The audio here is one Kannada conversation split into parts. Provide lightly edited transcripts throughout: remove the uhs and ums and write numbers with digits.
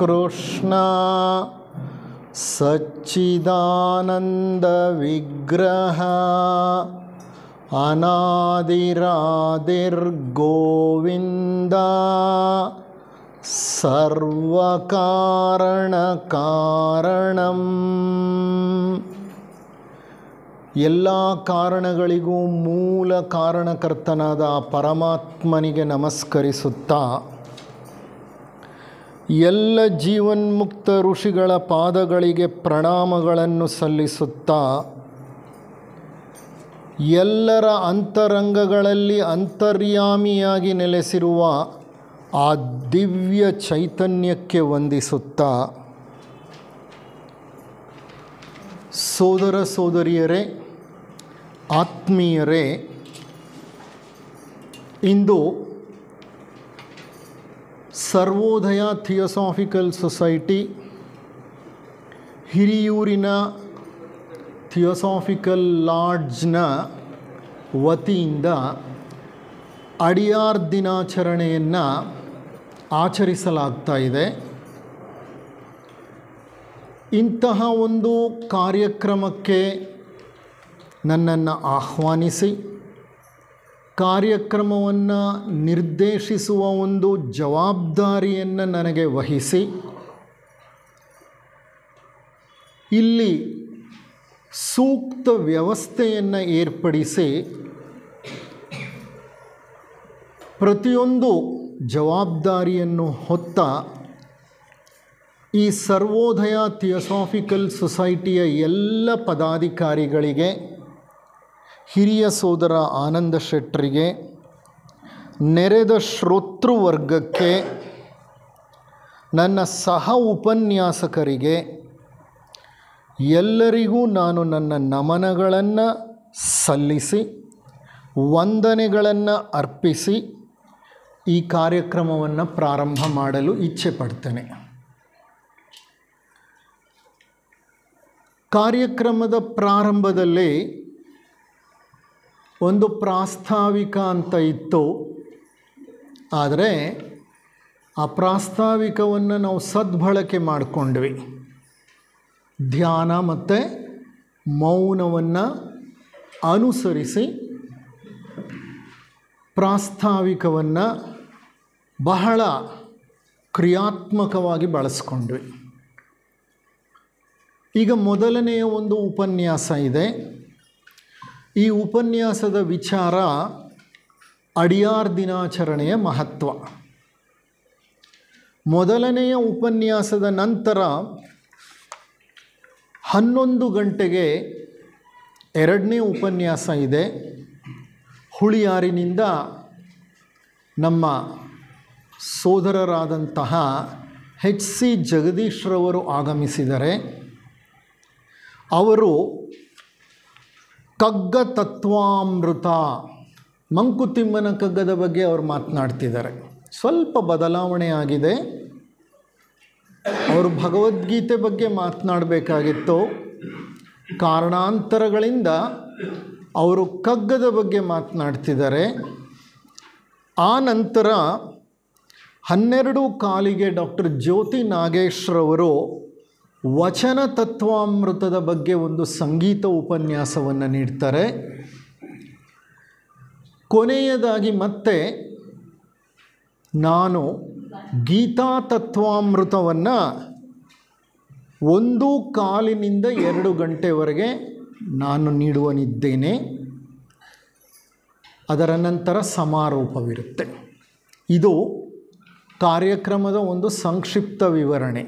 ಕೃಷ್ಣ ಸಚ್ಚಿದಾನಂದ ವಿಗ್ರಹ ಅನಾದಿರಾದಿರ್ಗೋವಿಂದ ಸರ್ವಕಾರಣ ಕಾರಣಂ. ಎಲ್ಲ ಕಾರಣಗಳಿಗೂ ಮೂಲ ಕಾರಣಕರ್ತನಾದ ಪರಮಾತ್ಮನಿಗೆ ನಮಸ್ಕರಿಸುತ್ತಾ, ಎಲ್ಲ ಜೀವನ್ಮುಕ್ತ ಋಷಿಗಳ ಪಾದಗಳಿಗೆ ಪ್ರಣಾಮಗಳನ್ನು ಸಲ್ಲಿಸುತ್ತಾ, ಎಲ್ಲರ ಅಂತರಂಗಗಳಲ್ಲಿ ಅಂತರ್ಯಾಮಿಯಾಗಿ ನೆಲೆಸಿರುವ ಆ ದಿವ್ಯ ಚೈತನ್ಯಕ್ಕೆ ವಂದಿಸುತ್ತಾ, ಸೋದರ ಸೋದರಿಯರೇ, ಆತ್ಮೀಯರೇ, ಇಂದು ಸರ್ವೋದಯ ಥಿಯೋಸಾಫಿಕಲ್ ಸೊಸೈಟಿ ಹಿರಿಯೂರಿನ ಥಿಯೋಸಾಫಿಕಲ್ ಲಾಡ್ಜ್ನ ವತಿಯಿಂದ ಅಡಿಯಾರ್ ದಿನಾಚರಣೆಯನ್ನು ಆಚರಿಸಲಾಗ್ತಾ ಇದೆ. ಇಂತಹ ಒಂದು ಕಾರ್ಯಕ್ರಮಕ್ಕೆ ನನ್ನನ್ನು ಆಹ್ವಾನಿಸಿ ಕಾರ್ಯಕ್ರಮವನ್ನು ನಿರ್ದೇಶಿಸುವ ಒಂದು ಜವಾಬ್ದಾರಿಯನ್ನು ನನಗೆ ವಹಿಸಿ ಇಲ್ಲಿ ಸೂಕ್ತ ವ್ಯವಸ್ಥೆಯನ್ನು ಏರ್ಪಡಿಸಿ ಪ್ರತಿಯೊಂದು ಜವಾಬ್ದಾರಿಯನ್ನು ಹೊತ್ತ ಈ ಸರ್ವೋದಯ ಥಿಯೋಸಾಫಿಕಲ್ ಸೊಸೈಟಿಯ ಎಲ್ಲ ಪದಾಧಿಕಾರಿಗಳಿಗೆ, ಹಿರಿಯ ಸೋದರ ಆನಂದ ಶೆಟ್ಟರಿಗೆ, ನೆರೆದ ಶ್ರೋತೃವರ್ಗಕ್ಕೆ, ನನ್ನ ಸಹ ಉಪನ್ಯಾಸಕರಿಗೆ ಎಲ್ಲರಿಗೂ ನಾನು ನನ್ನ ನಮನಗಳನ್ನು ಸಲ್ಲಿಸಿ ವಂದನೆಗಳನ್ನು ಅರ್ಪಿಸಿ ಈ ಕಾರ್ಯಕ್ರಮವನ್ನು ಪ್ರಾರಂಭ ಮಾಡಲು ಇಚ್ಛೆ ಪಡ್ತೇನೆ. ಕಾರ್ಯಕ್ರಮದ ಪ್ರಾರಂಭದಲ್ಲಿ ಒಂದು ಪ್ರಾಸ್ತಾವಿಕ ಅಂತ ಇತ್ತು. ಆದರೆ ಆ ಪ್ರಾಸ್ತಾವಿಕವನ್ನು ನಾವು ಸದ್ಬಳಕೆ ಮಾಡಿಕೊಂಡ್ವಿ. ಧ್ಯಾನ ಮತ್ತು ಮೌನವನ್ನು ಅನುಸರಿಸಿ ಪ್ರಾಸ್ತಾವಿಕವನ್ನು ಬಹಳ ಕ್ರಿಯಾತ್ಮಕವಾಗಿ ಬಳಸ್ಕೊಂಡ್ವಿ. ಈಗ ಮೊದಲನೆಯ ಒಂದು ಉಪನ್ಯಾಸ ಇದೆ. ಈ ಉಪನ್ಯಾಸದ ವಿಚಾರ ಅಡಿಯಾರ್ ದಿನಾಚರಣೆಯ ಮಹತ್ವ. ಮೊದಲನೆಯ ಉಪನ್ಯಾಸದ ನಂತರ 11 ಗಂಟೆಗೆ ಎರಡನೇ ಉಪನ್ಯಾಸ ಇದೆ. ಹುಳಿಯಾರಿನಿಂದ ನಮ್ಮ ಸೋದರರಾದಂತಹ HC ಜಗದೀಶ್ರವರು ಆಗಮಿಸಿದ್ದಾರೆ. ಅವರು ಕಗ್ಗ ತತ್ವಾಮೃತ, ಮಂಕುತಿಮ್ಮನ ಕಗ್ಗದ ಬಗ್ಗೆ ಅವರು ಮಾತನಾಡ್ತಿದ್ದಾರೆ. ಸ್ವಲ್ಪ ಬದಲಾವಣೆ ಆಗಿದೆ. ಅವರು ಭಗವದ್ಗೀತೆ ಬಗ್ಗೆ ಮಾತನಾಡಬೇಕಾಗಿತ್ತು. ಕಾರಣಾಂತರಗಳಿಂದ ಅವರು ಕಗ್ಗದ ಬಗ್ಗೆ ಮಾತನಾಡ್ತಿದ್ದಾರೆ. ಆ ನಂತರ 12:15 ಡಾಕ್ಟರ್ ಜ್ಯೋತಿ ನಾಗೇಶ್ರವರು ವಚನ ತತ್ವಾಮೃತದ ಬಗ್ಗೆ ಒಂದು ಸಂಗೀತ ಉಪನ್ಯಾಸವನ್ನು ನೀಡ್ತಾರೆ. ಕೊನೆಯದಾಗಿ ಮತ್ತೆ ನಾನು ಗೀತಾ ತತ್ವಾಮೃತವನ್ನು 1:15 2 ಗಂಟೆವರೆಗೆ ನಾನು ನೀಡುವನಿದ್ದೇನೆ. ಅದರ ನಂತರ ಸಮಾರೋಪವಿರುತ್ತೆ. ಇದು ಕಾರ್ಯಕ್ರಮದ ಒಂದು ಸಂಕ್ಷಿಪ್ತ ವಿವರಣೆ.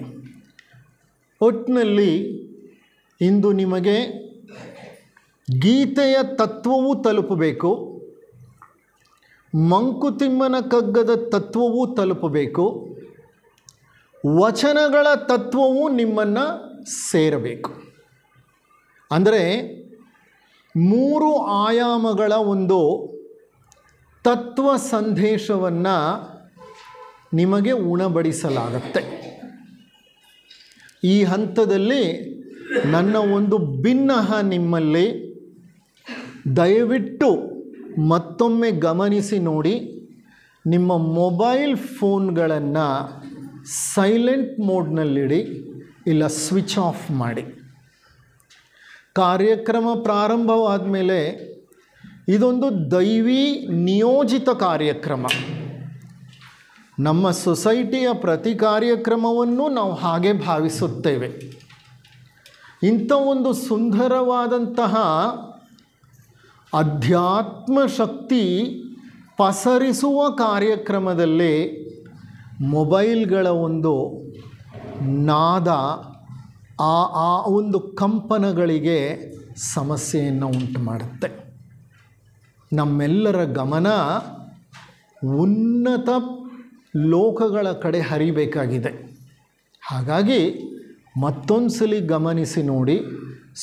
ಒಟ್ಟಿನಲ್ಲಿ ಇಂದು ನಿಮಗೆ ಗೀತೆಯ ತತ್ವವೂ ತಲುಪಬೇಕು, ಮಂಕುತಿಮ್ಮನ ಕಗ್ಗದ ತತ್ವವೂ ತಲುಪಬೇಕು, ವಚನಗಳ ತತ್ವವೂ ನಿಮ್ಮನ್ನು ಸೇರಬೇಕು. ಅಂದರೆ 3 ಆಯಾಮಗಳ ಒಂದು ತತ್ವ ಸಂದೇಶವನ್ನು ನಿಮಗೆ ಉಣಬಡಿಸಲಾಗತ್ತೆ. ಈ ಹಂತದಲ್ಲಿ ನನ್ನ ಒಂದು ಭಿನ್ನಹ ನಿಮ್ಮಲ್ಲಿ ದಯವಿಟ್ಟು ಮತ್ತೊಮ್ಮೆ ಗಮನಿಸಿ ನೋಡಿ. ನಿಮ್ಮ ಮೊಬೈಲ್ ಫೋನ್ಗಳನ್ನು ಸೈಲೆಂಟ್ ಮೋಡ್ನಲ್ಲಿಡಿ, ಇಲ್ಲ ಸ್ವಿಚ್ ಆಫ್ ಮಾಡಿ. ಕಾರ್ಯಕ್ರಮ ಪ್ರಾರಂಭವಾದ ಮೇಲೆ ಇದೊಂದು ದೈವಿ ನಿಯೋಜಿತ ಕಾರ್ಯಕ್ರಮ. ನಮ್ಮ ಸೊಸೈಟಿಯ ಪ್ರತಿ ಕಾರ್ಯಕ್ರಮವನ್ನು ನಾವು ಹಾಗೆ ಭಾವಿಸುತ್ತೇವೆ. ಇಂಥ ಒಂದು ಸುಂದರವಾದಂತಹ ಅಧ್ಯಾತ್ಮ ಶಕ್ತಿ ಪಸರಿಸುವ ಕಾರ್ಯಕ್ರಮದಲ್ಲಿ ಮೊಬೈಲ್ಗಳ ಒಂದು ನಾದ, ಆ ಒಂದು ಕಂಪನಗಳಿಗೆ ಸಮಸ್ಯೆಯನ್ನು ಉಂಟು ಮಾಡುತ್ತೆ. ನಮ್ಮೆಲ್ಲರ ಗಮನ ಉನ್ನತ ಲೋಕಗಳ ಕಡೆ ಹರಿಬೇಕಾಗಿದೆ. ಹಾಗಾಗಿ ಮತ್ತೊಂದು ಸಲ ಗಮನಿಸಿ ನೋಡಿ,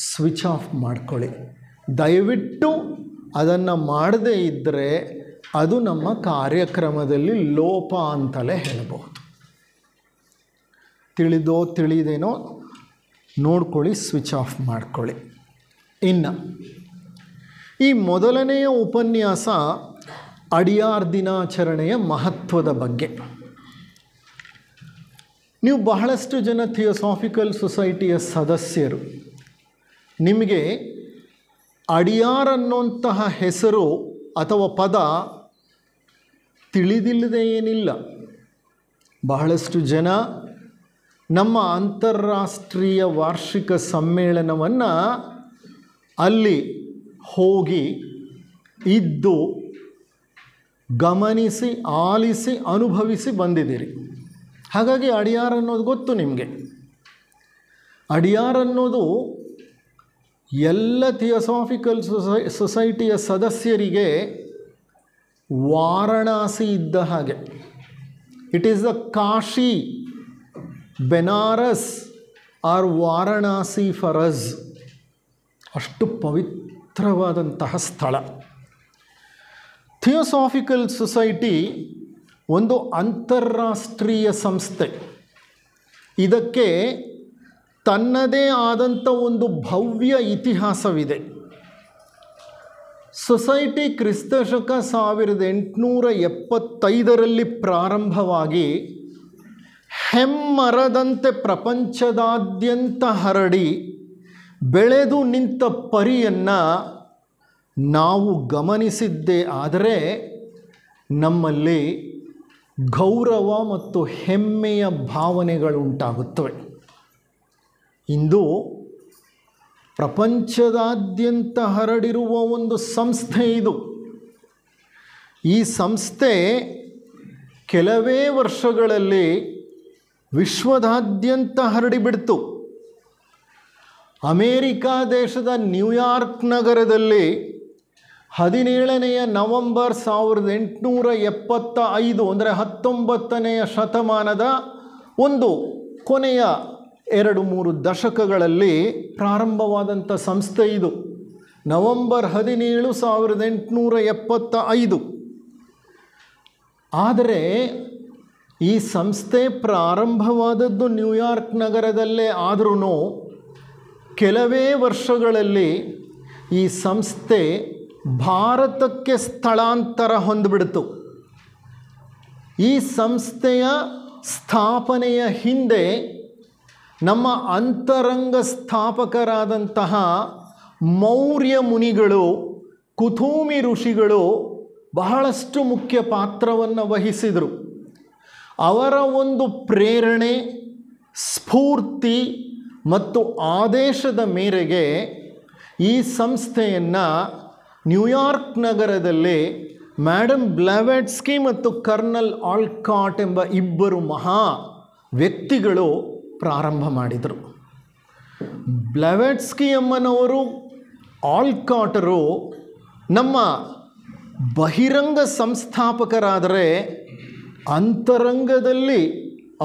ಸ್ವಿಚ್ ಆಫ್ ಮಾಡ್ಕೊಳ್ಳಿ. ದಯವಿಟ್ಟು ಅದನ್ನು ಮಾಡದೇ ಇದ್ದರೆ ಅದು ನಮ್ಮ ಕಾರ್ಯಕ್ರಮದಲ್ಲಿ ಲೋಪ ಅಂತಲೇ ಹೇಳಬಹುದು. ತಿಳಿದೋ ತಿಳಿದೇನೋ ನೋಡ್ಕೊಳ್ಳಿ, ಸ್ವಿಚ್ ಆಫ್ ಮಾಡ್ಕೊಳ್ಳಿ. ಇನ್ನು ಈ ಮೊದಲನೆಯ ಉಪನ್ಯಾಸ ಅಡಿಯಾರ್ ದಿನಾಚರಣೆಯ ಮಹತ್ವದ ಬಗ್ಗೆ. ನೀವು ಬಹಳಷ್ಟು ಜನ ಥಿಯೋಸಾಫಿಕಲ್ ಸೊಸೈಟಿಯ ಸದಸ್ಯರು. ನಿಮಗೆ ಅಡಿಯಾರ್ ಅನ್ನುವಂತಹ ಹೆಸರು ಅಥವಾ ಪದ ತಿಳಿದಿಲ್ಲದೆ ಏನಿಲ್ಲ. ಬಹಳಷ್ಟು ಜನ ನಮ್ಮ ಅಂತಾರಾಷ್ಟ್ರೀಯ ವಾರ್ಷಿಕ ಸಮ್ಮೇಳನವನ್ನು ಅಲ್ಲಿ ಹೋಗಿ ಇದ್ದು ಗಮನಿಸಿ, ಆಲಿಸಿ, ಅನುಭವಿಸಿ ಬಂದಿದ್ದೀರಿ. ಹಾಗಾಗಿ ಅಡಿಯಾರ್ ಅನ್ನೋದು ಗೊತ್ತು ನಿಮಗೆ. ಅಡಿಯಾರ್ ಅನ್ನೋದು ಎಲ್ಲ ಥಿಯೋಸಾಫಿಕಲ್ ಸೊಸೈಟಿಯ ಸದಸ್ಯರಿಗೆ ವಾರಣಾಸಿ ಇದ್ದ ಹಾಗೆ. It is the Kashi, Banaras or Varanasi for us. ಅಷ್ಟು ಪವಿತ್ರವಾದಂತಹ ಸ್ಥಳ. ಥಿಯೋಸಾಫಿಕಲ್ ಸೊಸೈಟಿ ಒಂದು ಅಂತಾರಾಷ್ಟ್ರೀಯ ಸಂಸ್ಥೆ. ಇದಕ್ಕೆ ತನ್ನದೇ ಆದಂಥ ಒಂದು ಭವ್ಯ ಇತಿಹಾಸವಿದೆ. ಸೊಸೈಟಿ ಕ್ರಿಸ್ತಶಕ 1875ರಲ್ಲಿ ಪ್ರಾರಂಭವಾಗಿ ಹೆಮ್ಮರದಂತೆ ಪ್ರಪಂಚದಾದ್ಯಂತ ಹರಡಿ ಬೆಳೆದು ನಿಂತ ಪರಿಯನ್ನು ನಾವು ಗಮನಿಸಿದ್ದೇ ಆದರೆ ನಮ್ಮಲ್ಲಿ ಗೌರವ ಮತ್ತು ಹೆಮ್ಮೆಯ ಭಾವನೆಗಳುಂಟಾಗುತ್ತವೆ. ಇಂದು ಪ್ರಪಂಚದಾದ್ಯಂತ ಹರಡಿರುವ ಒಂದು ಸಂಸ್ಥೆ ಇದು. ಈ ಸಂಸ್ಥೆ ಕೆಲವೇ ವರ್ಷಗಳಲ್ಲಿ ವಿಶ್ವದಾದ್ಯಂತ ಹರಡಿಬಿಡ್ತು. ಅಮೇರಿಕಾ ದೇಶದ ನ್ಯೂಯಾರ್ಕ್ ನಗರದಲ್ಲಿ 17ನೇ ನವೆಂಬರ್ 1875 ಅಂದರೆ 19ನೇ ಶತಮಾನದ ಒಂದು ಕೊನೆಯ 2-3 ದಶಕಗಳಲ್ಲಿ ಪ್ರಾರಂಭವಾದಂಥ ಸಂಸ್ಥೆ ಇದು. ನವೆಂಬರ್ 17, 1875. ಆದರೆ ಈ ಸಂಸ್ಥೆ ಪ್ರಾರಂಭವಾದದ್ದು ನ್ಯೂಯಾರ್ಕ್ ನಗರದಲ್ಲೇ ಆದ್ರೂ ಕೆಲವೇ ವರ್ಷಗಳಲ್ಲಿ ಈ ಸಂಸ್ಥೆ ಭಾರತಕ್ಕೆ ಸ್ಥಳಾಂತರ ಹೊಂದಿಬಿಡ್ತು. ಈ ಸಂಸ್ಥೆಯ ಸ್ಥಾಪನೆಯ ಹಿಂದೆ ನಮ್ಮ ಅಂತರಂಗ ಸ್ಥಾಪಕರಾದಂತಹ ಮೌರ್ಯ ಮುನಿಗಳು, ಕುಥೂಮಿ ಋಷಿಗಳು ಬಹಳಷ್ಟು ಮುಖ್ಯ ಪಾತ್ರವನ್ನು ವಹಿಸಿದರು. ಅವರ ಒಂದು ಪ್ರೇರಣೆ, ಸ್ಫೂರ್ತಿ ಮತ್ತು ಆದೇಶದ ಮೇರೆಗೆ ಈ ಸಂಸ್ಥೆಯನ್ನು ನ್ಯೂಯಾರ್ಕ್ ನಗರದಲ್ಲಿ ಮ್ಯಾಡಮ್ ಬ್ಲಾವೆಟ್ಸ್ಕಿ ಮತ್ತು ಕರ್ನಲ್ ಆಲ್ಕಾಟ್ ಎಂಬ ಇಬ್ಬರು ಮಹಾ ವ್ಯಕ್ತಿಗಳು ಪ್ರಾರಂಭ ಮಾಡಿದರು. ಬ್ಲಾವೆಟ್ಸ್ಕಿ ಅಮ್ಮನವರು, ಆಲ್ಕಾಟರು ನಮ್ಮ ಬಹಿರಂಗ ಸಂಸ್ಥಾಪಕರಾದರೆ ಅಂತರಂಗದಲ್ಲಿ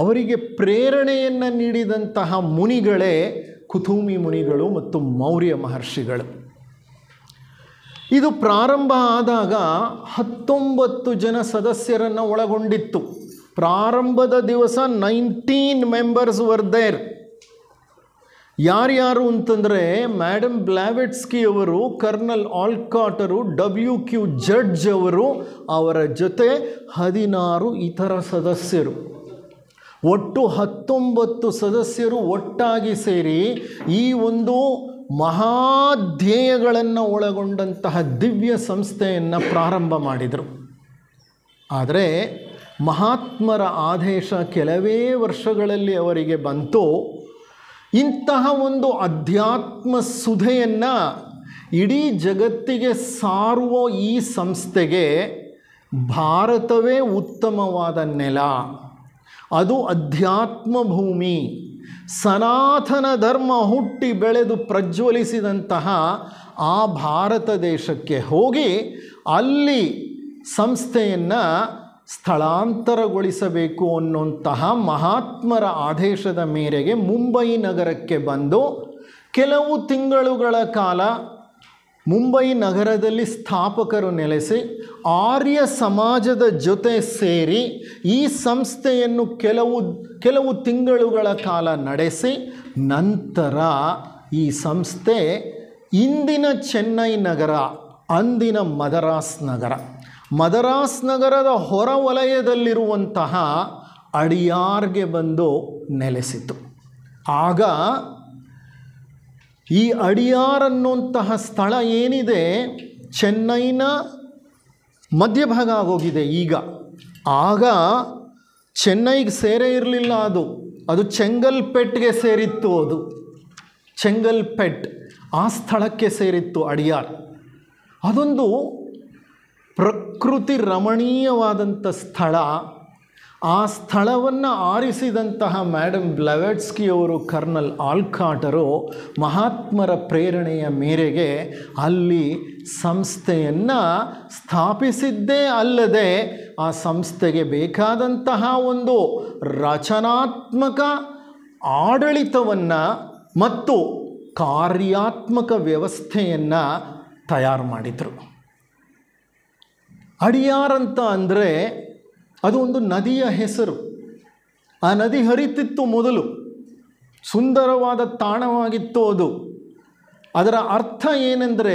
ಅವರಿಗೆ ಪ್ರೇರಣೆಯನ್ನು ನೀಡಿದಂತಹ ಮುನಿಗಳೇ ಕುಥೂಮಿ ಮುನಿಗಳು ಮತ್ತು ಮೌರ್ಯ ಮಹರ್ಷಿಗಳು. ಇದು ಪ್ರಾರಂಭ ಆದಾಗ 19 ಜನ ಸದಸ್ಯರನ್ನು ಒಳಗೊಂಡಿತ್ತು. ಪ್ರಾರಂಭದ ದಿವಸ 19 ಮೆಂಬರ್ಸ್ ವರ್ ದೇರ್. ಯಾರ್ಯಾರು ಅಂತಂದರೆ ಮ್ಯಾಡಮ್ ಬ್ಲಾವೆಟ್ಸ್ಕಿ ಅವರು, ಕರ್ನಲ್ ಆಲ್ಕಾಟರು, WQ ಜಡ್ಜ್ ಅವರು, ಅವರ ಜೊತೆ 16 ಇತರ ಸದಸ್ಯರು. ಒಟ್ಟು 19 ಸದಸ್ಯರು ಒಟ್ಟಾಗಿ ಸೇರಿ ಈ ಒಂದು ಮಹಾಧ್ಯೇಯಗಳನ್ನು ಒಳಗೊಂಡಂತಹ ದಿವ್ಯ ಸಂಸ್ಥೆಯನ್ನು ಪ್ರಾರಂಭ ಮಾಡಿದರು. ಆದರೆ ಮಹಾತ್ಮರ ಆದೇಶ ಕೆಲವೇ ವರ್ಷಗಳಲ್ಲಿ ಅವರಿಗೆ ಬಂತು. ಇಂತಹ ಒಂದು ಅಧ್ಯಾತ್ಮ ಸುಧೆಯನ್ನು ಇಡೀ ಜಗತ್ತಿಗೆ ಸಾರುವ ಈ ಸಂಸ್ಥೆಗೆ ಭಾರತವೇ ಉತ್ತಮವಾದ ನೆಲ, ಅದು ಅಧ್ಯಾತ್ಮ ಭೂಮಿ, ಸನಾತನ ಧರ್ಮ ಹುಟ್ಟಿ ಬೆಳೆದು ಪ್ರಜ್ವಲಿಸಿದಂತಹ ಆ ಭಾರತ ದೇಶಕ್ಕೆ ಹೋಗಿ ಅಲ್ಲಿ ಸಂಸ್ಥೆಯನ್ನು ಸ್ಥಳಾಂತರಗೊಳಿಸಬೇಕು ಅನ್ನುವಂತಹ ಮಹಾತ್ಮರ ಆದೇಶದ ಮೇರೆಗೆ ಮುಂಬೈ ನಗರಕ್ಕೆ ಬಂದು ಕೆಲವು ತಿಂಗಳುಗಳ ಕಾಲ ಮುಂಬೈ ನಗರದಲ್ಲಿ ಸ್ಥಾಪಕರು ನೆಲೆಸಿ ಆರ್ಯ ಸಮಾಜದ ಜೊತೆ ಸೇರಿ ಈ ಸಂಸ್ಥೆಯನ್ನು ಕೆಲವು ತಿಂಗಳುಗಳ ಕಾಲ ನಡೆಸಿ ನಂತರ ಈ ಸಂಸ್ಥೆ ಇಂದಿನ ಚೆನ್ನೈ ನಗರ, ಅಂದಿನ ಮದರಾಸ್ ನಗರದ ಹೊರವಲಯದಲ್ಲಿರುವಂತಹ ಅಡಿಯಾರ್ಗೆ ಬಂದು ನೆಲೆಸಿತು. ಆಗ ಈ ಅಡಿಯಾರ್ ಅನ್ನುವಂತಹ ಸ್ಥಳ ಏನಿದೆ ಚೆನ್ನೈನ ಮಧ್ಯಭಾಗ ಆಗೋಗಿದೆ ಈಗ. ಆಗ ಚೆನ್ನೈಗೆ ಸೇರೇ ಇರಲಿಲ್ಲ, ಅದು ಚೆಂಗಲ್ಪೆಟ್ಗೆ ಸೇರಿತ್ತು. ಅದು ಚೆಂಗಲ್ಪೆಟ್ ಆ ಸ್ಥಳಕ್ಕೆ ಸೇರಿತ್ತು ಅಡಿಯಾರ್. ಅದೊಂದು ಪ್ರಕೃತಿ ರಮಣೀಯವಾದಂಥ ಸ್ಥಳ. ಆ ಸ್ಥಳವನ್ನು ಆರಿಸಿದಂತಹ ಮೇಡಮ್ ಬ್ಲೆವಾಟ್ಸ್ಕಿ ಅವರು, ಕರ್ನಲ್ ಆಲ್ಕಾಟರು ಮಹಾತ್ಮರ ಪ್ರೇರಣೆಯ ಮೇರೆಗೆ ಅಲ್ಲಿ ಸಂಸ್ಥೆಯನ್ನು ಸ್ಥಾಪಿಸಿದ್ದೇ ಅಲ್ಲದೆ ಆ ಸಂಸ್ಥೆಗೆ ಬೇಕಾದಂತಹ ಒಂದು ರಚನಾತ್ಮಕ ಆಡಳಿತವನ್ನು ಮತ್ತು ಕಾರ್ಯಾತ್ಮಕ ವ್ಯವಸ್ಥೆಯನ್ನು ತಯಾರು ಮಾಡಿದರು. ಅಡಿಯಾರ್ ಅಂತ ಅಂದರೆ ಅದು ಒಂದು ನದಿಯ ಹೆಸರು. ಆ ನದಿ ಹರಿತಿತ್ತು ಮೊದಲು, ಸುಂದರವಾದ ತಾಣವಾಗಿತ್ತು ಅದು. ಅದರ ಅರ್ಥ ಏನೆಂದರೆ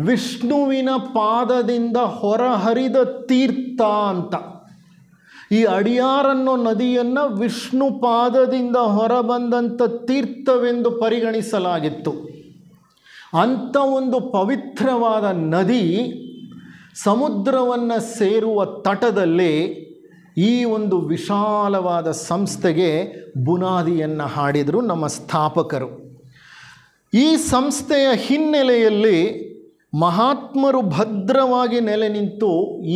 ವಿಷ್ಣುವಿನ ಪಾದದಿಂದ ಹೊರಹರಿದ ತೀರ್ಥ ಅಂತ. ಈ ಅಡಿಯಾರ್ ಅನ್ನೋ ನದಿಯನ್ನು ವಿಷ್ಣು ಪಾದದಿಂದ ಹೊರಬಂದಂಥ ತೀರ್ಥವೆಂದು ಪರಿಗಣಿಸಲಾಗಿತ್ತು. ಅಂಥ ಒಂದು ಪವಿತ್ರವಾದ ನದಿ ಸಮುದ್ರವನ್ನು ಸೇರುವ ತಟದಲ್ಲಿ ಈ ಒಂದು ವಿಶಾಲವಾದ ಸಂಸ್ಥೆಗೆ ಬುನಾದಿಯನ್ನು ಹಾಡಿದರು ನಮ್ಮ ಸ್ಥಾಪಕರು. ಈ ಸಂಸ್ಥೆಯ ಹಿನ್ನೆಲೆಯಲ್ಲಿ ಮಹಾತ್ಮರು ಭದ್ರವಾಗಿ ನೆಲೆ ನಿಂತು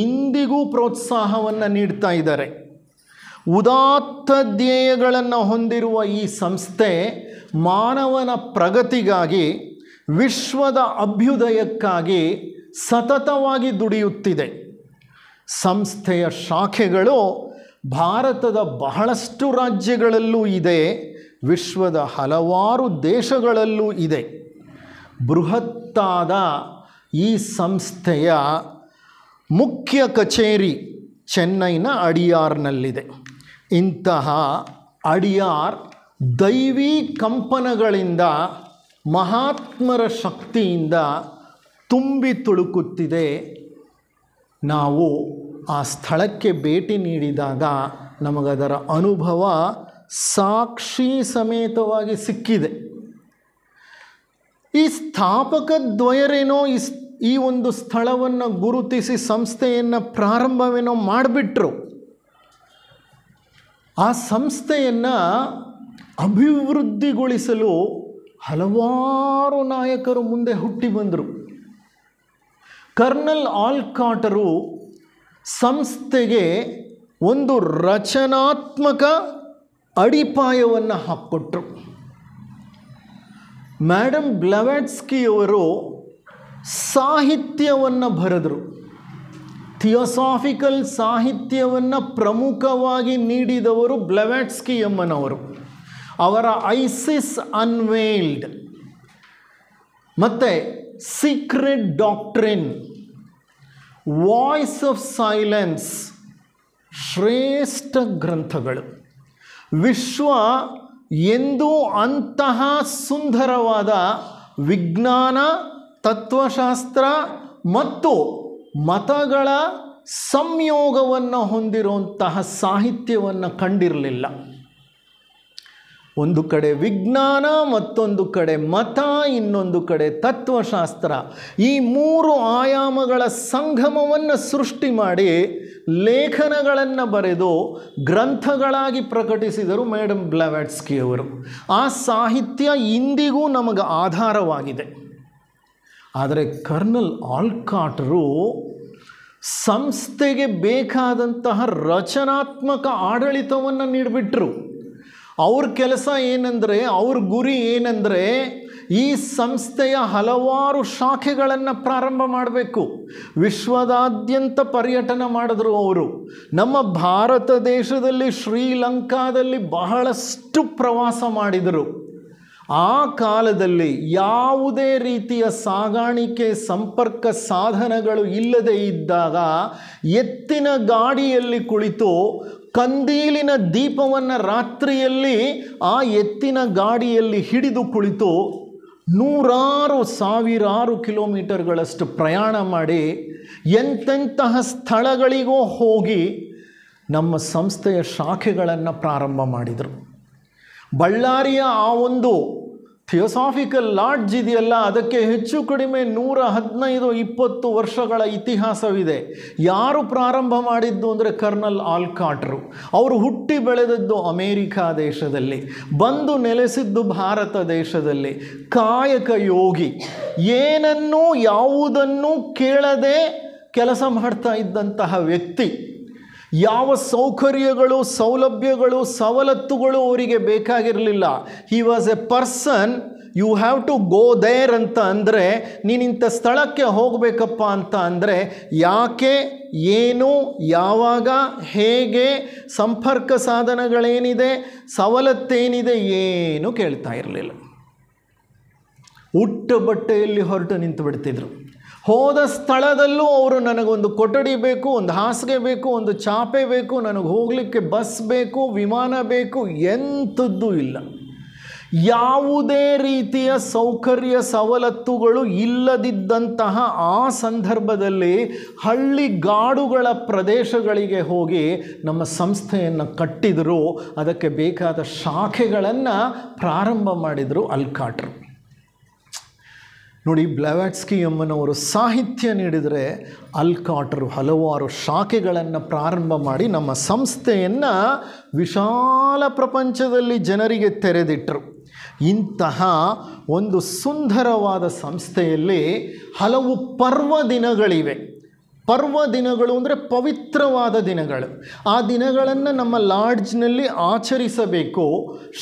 ಇಂದಿಗೂ ಪ್ರೋತ್ಸಾಹವನ್ನು ನೀಡ್ತಾ ಇದ್ದಾರೆ. ಉದಾತ್ತ ಧ್ಯೇಯಗಳನ್ನು ಹೊಂದಿರುವ ಈ ಸಂಸ್ಥೆ ಮಾನವನ ಪ್ರಗತಿಗಾಗಿ, ವಿಶ್ವದ ಅಭ್ಯುದಯಕ್ಕಾಗಿ ಸತತವಾಗಿ ದುಡಿಯುತ್ತಿದೆ. ಸಂಸ್ಥೆಯ ಶಾಖೆಗಳು ಭಾರತದ ಬಹಳಷ್ಟು ರಾಜ್ಯಗಳಲ್ಲೂ ಇದೆ, ವಿಶ್ವದ ಹಲವಾರು ದೇಶಗಳಲ್ಲೂ ಇದೆ. ಬೃಹತ್ತಾದ ಈ ಸಂಸ್ಥೆಯ ಮುಖ್ಯ ಕಚೇರಿ ಚೆನ್ನೈನ ಅಡಿಯಾರ್ನಲ್ಲಿದೆ. ಇಂತಹ ಅಡಿಯಾರ್ ದೈವಿ ಕಂಪನಗಳಿಂದ, ಮಹಾತ್ಮರ ಶಕ್ತಿಯಿಂದ ತುಂಬಿ ತುಳುಕುತ್ತಿದೆ. ನಾವು ಆ ಸ್ಥಳಕ್ಕೆ ಭೇಟಿ ನೀಡಿದಾಗ ನಮಗದರ ಅನುಭವ ಸಾಕ್ಷಿ ಸಮೇತವಾಗಿ ಸಿಕ್ಕಿದೆ. ಈ ಸ್ಥಾಪಕ ದ್ವಯರೇನೋ ಈ ಒಂದು ಸ್ಥಳವನ್ನು ಗುರುತಿಸಿ ಸಂಸ್ಥೆಯನ್ನು ಪ್ರಾರಂಭವೇನೋ ಮಾಡಿಬಿಟ್ರು. ಆ ಸಂಸ್ಥೆಯನ್ನು ಅಭಿವೃದ್ಧಿಗೊಳಿಸಲು ಹಲವಾರು ನಾಯಕರು ಮುಂದೆ ಹುಟ್ಟಿ ಬಂದರು. ಕರ್ನಲ್ ಆಲ್ಕಾಟರು ಸಂಸ್ಥೆಗೆ ಒಂದು ರಚನಾತ್ಮಕ ಅಡಿಪಾಯವನ್ನು ಹಾಕ್ಕೊಟ್ರು. ಮೇಡಮ್ ಬ್ಲೆವಾಟ್ಸ್ಕಿಯವರು ಸಾಹಿತ್ಯವನ್ನು ಬರೆದರು. ಥಿಯೋಸಾಫಿಕಲ್ ಸಾಹಿತ್ಯವನ್ನು ಪ್ರಮುಖವಾಗಿ ನೀಡಿದವರು ಬ್ಲೆವಾಟ್ಸ್ಕಿ ಅಮ್ಮನವರು. ಅವರ ಐಸಿಸ್ ಅನ್ವೇಲ್ಡ್ ಮತ್ತು secret doctrine, voice of silence ಶ್ರೇಷ್ಠ ಗ್ರಂಥಗಳು. ವಿಶ್ವ ಎಂದೂ ಅಂತಹ ಸುಂದರವಾದ ವಿಜ್ಞಾನ, ತತ್ವಶಾಸ್ತ್ರ ಮತ್ತು ಮತಗಳ ಸಂಯೋಗವನ್ನು ಹೊಂದಿರುವಂತಹ ಸಾಹಿತ್ಯವನ್ನು ಕಂಡಿರಲಿಲ್ಲ. ಒಂದು ಕಡೆ ವಿಜ್ಞಾನ, ಮತ್ತೊಂದು ಕಡೆ ಮತ, ಇನ್ನೊಂದು ಕಡೆ ತತ್ವಶಾಸ್ತ್ರ. ಈ 3 ಆಯಾಮಗಳ ಸಂಗಮವನ್ನು ಸೃಷ್ಟಿ ಮಾಡಿ ಲೇಖನಗಳನ್ನು ಬರೆದು ಗ್ರಂಥಗಳಾಗಿ ಪ್ರಕಟಿಸಿದರು ಮೇಡಮ್ ಬ್ಲವಾಟ್ಸ್ಕಿ ಅವರು. ಆ ಸಾಹಿತ್ಯ ಇಂದಿಗೂ ನಮಗೆ ಆಧಾರವಾಗಿದೆ. ಆದರೆ ಕರ್ನಲ್ ಆಲ್ಕಾಟ್ರು ಸಂಸ್ಥೆಗೆ ಬೇಕಾದಂತಹ ರಚನಾತ್ಮಕ ಆಡಳಿತವನ್ನು ನೀಡಿಬಿಟ್ರು. ಅವ್ರ ಕೆಲಸ ಏನಂದರೆ, ಅವ್ರ ಗುರಿ ಏನಂದರೆ, ಈ ಸಂಸ್ಥೆಯ ಹಲವಾರು ಶಾಖೆಗಳನ್ನು ಪ್ರಾರಂಭ ಮಾಡಬೇಕು. ವಿಶ್ವದಾದ್ಯಂತ ಪರ್ಯಟನ ಮಾಡಿದ್ರು ಅವರು. ನಮ್ಮ ಭಾರತ ದೇಶದಲ್ಲಿ, ಶ್ರೀಲಂಕಾದಲ್ಲಿ ಬಹಳಷ್ಟು ಪ್ರವಾಸ ಮಾಡಿದರು. ಆ ಕಾಲದಲ್ಲಿ ಯಾವುದೇ ರೀತಿಯ ಸಾಗಾಣಿಕೆ ಸಂಪರ್ಕ ಸಾಧನಗಳು ಇಲ್ಲದೆ ಇದ್ದಾಗ ಎತ್ತಿನ ಗಾಡಿಯಲ್ಲಿ ಕುಳಿತು ಕಂದೀಲಿನ ದೀಪವನ್ನು ರಾತ್ರಿಯಲ್ಲಿ ಆ ಎತ್ತಿನ ಗಾಡಿಯಲ್ಲಿ ಹಿಡಿದು ಕುಳಿತು ನೂರಾರು ಸಾವಿರಾರು ಕಿಲೋಮೀಟರ್ಗಳಷ್ಟು ಪ್ರಯಾಣ ಮಾಡಿ ಎಂತೆಂತಹ ಸ್ಥಳಗಳಿಗೋ ಹೋಗಿ ನಮ್ಮ ಸಂಸ್ಥೆಯ ಶಾಖೆಗಳನ್ನು ಪ್ರಾರಂಭ ಮಾಡಿದರು. ಬಳ್ಳಾರಿಯ ಆ ಒಂದು ಥಿಯೋಸಾಫಿಕಲ್ ಲಾಡ್ಜ್ ಇದೆಯಲ್ಲ, ಅದಕ್ಕೆ ಹೆಚ್ಚು ಕಡಿಮೆ 115-120 ವರ್ಷಗಳ ಇತಿಹಾಸವಿದೆ. ಯಾರು ಪ್ರಾರಂಭ ಮಾಡಿದ್ದು ಅಂದರೆ ಕರ್ನಲ್ ಆಲ್ಕಾಟ್ರು. ಅವರು ಹುಟ್ಟಿ ಬೆಳೆದದ್ದು ಅಮೇರಿಕಾ ದೇಶದಲ್ಲಿ, ಬಂದು ನೆಲೆಸಿದ್ದು ಭಾರತ ದೇಶದಲ್ಲಿ. ಕಾಯಕ ಯೋಗಿ, ಏನನ್ನೂ ಯಾವುದನ್ನೂ ಕೇಳದೆ ಕೆಲಸ ಮಾಡ್ತಾ ಇದ್ದಂತಹ ವ್ಯಕ್ತಿ. ಯಾವ ಸೌಕರ್ಯಗಳು, ಸೌಲಭ್ಯಗಳು, ಸವಲತ್ತುಗಳು ಅವರಿಗೆ ಬೇಕಾಗಿರಲಿಲ್ಲ. He was a person, you have to go there ಅಂತ ಅಂದರೆ, ನೀನಿಂಥ ಸ್ಥಳಕ್ಕೆ ಹೋಗಬೇಕಪ್ಪ ಅಂತ ಅಂದರೆ ಯಾಕೆ, ಏನು, ಯಾವಾಗ, ಹೇಗೆ, ಸಂಪರ್ಕ ಸಾಧನಗಳೇನಿದೆ, ಸವಲತ್ತೇನಿದೆ, ಏನು ಕೇಳ್ತಾ ಇರಲಿಲ್ಲ. ಉಟ್ಟ ಬಟ್ಟೆಯಲ್ಲಿ ಹೊರಟು ನಿಂತು ಬಿಡ್ತಿದ್ರು. ಹೋದ ಸ್ಥಳದಲ್ಲೂ ಅವರು ನನಗೊಂದು ಕೊಠಡಿ ಬೇಕು, ಒಂದು ಹಾಸಿಗೆ ಬೇಕು, ಒಂದು ಚಾಪೆ ಬೇಕು, ನನಗೆ ಹೋಗಲಿಕ್ಕೆ ಬಸ್ ಬೇಕು, ವಿಮಾನ ಬೇಕು, ಎಂಥದ್ದೂ ಇಲ್ಲ. ಯಾವುದೇ ರೀತಿಯ ಸೌಕರ್ಯ ಸವಲತ್ತುಗಳು ಇಲ್ಲದಿದ್ದಂತಹ ಆ ಸಂದರ್ಭದಲ್ಲಿ ಹಳ್ಳಿಗಾಡುಗಳ ಪ್ರದೇಶಗಳಿಗೆ ಹೋಗಿ ನಮ್ಮ ಸಂಸ್ಥೆಯನ್ನು ಕಟ್ಟಿದರು. ಅದಕ್ಕೆ ಬೇಕಾದ ಶಾಖೆಗಳನ್ನು ಪ್ರಾರಂಭ ಮಾಡಿದರು ಆಲ್ಕಾಟ್ರು. ನೋಡಿ, ಬ್ಲವಾಟ್ಸ್ಕಿ ಅಮ್ಮನವರು ಸಾಹಿತ್ಯ ನೀಡಿದರೆ ಆಲ್ಕಾಟ್ರು ಹಲವಾರು ಶಾಖೆಗಳನ್ನು ಪ್ರಾರಂಭ ಮಾಡಿ ನಮ್ಮ ಸಂಸ್ಥೆಯನ್ನು ವಿಶಾಲ ಪ್ರಪಂಚದಲ್ಲಿ ಜನರಿಗೆ ತೆರೆದಿಟ್ಟರು. ಇಂತಹ ಒಂದು ಸುಂದರವಾದ ಸಂಸ್ಥೆಯಲ್ಲಿ ಹಲವು ಪರ್ವ ದಿನಗಳಿವೆ. ಪರ್ವ ದಿನಗಳು ಅಂದರೆ ಪವಿತ್ರವಾದ ದಿನಗಳು. ಆ ದಿನಗಳನ್ನು ನಮ್ಮ ಲಾಡ್ಜ್ನಲ್ಲಿ ಆಚರಿಸಬೇಕು.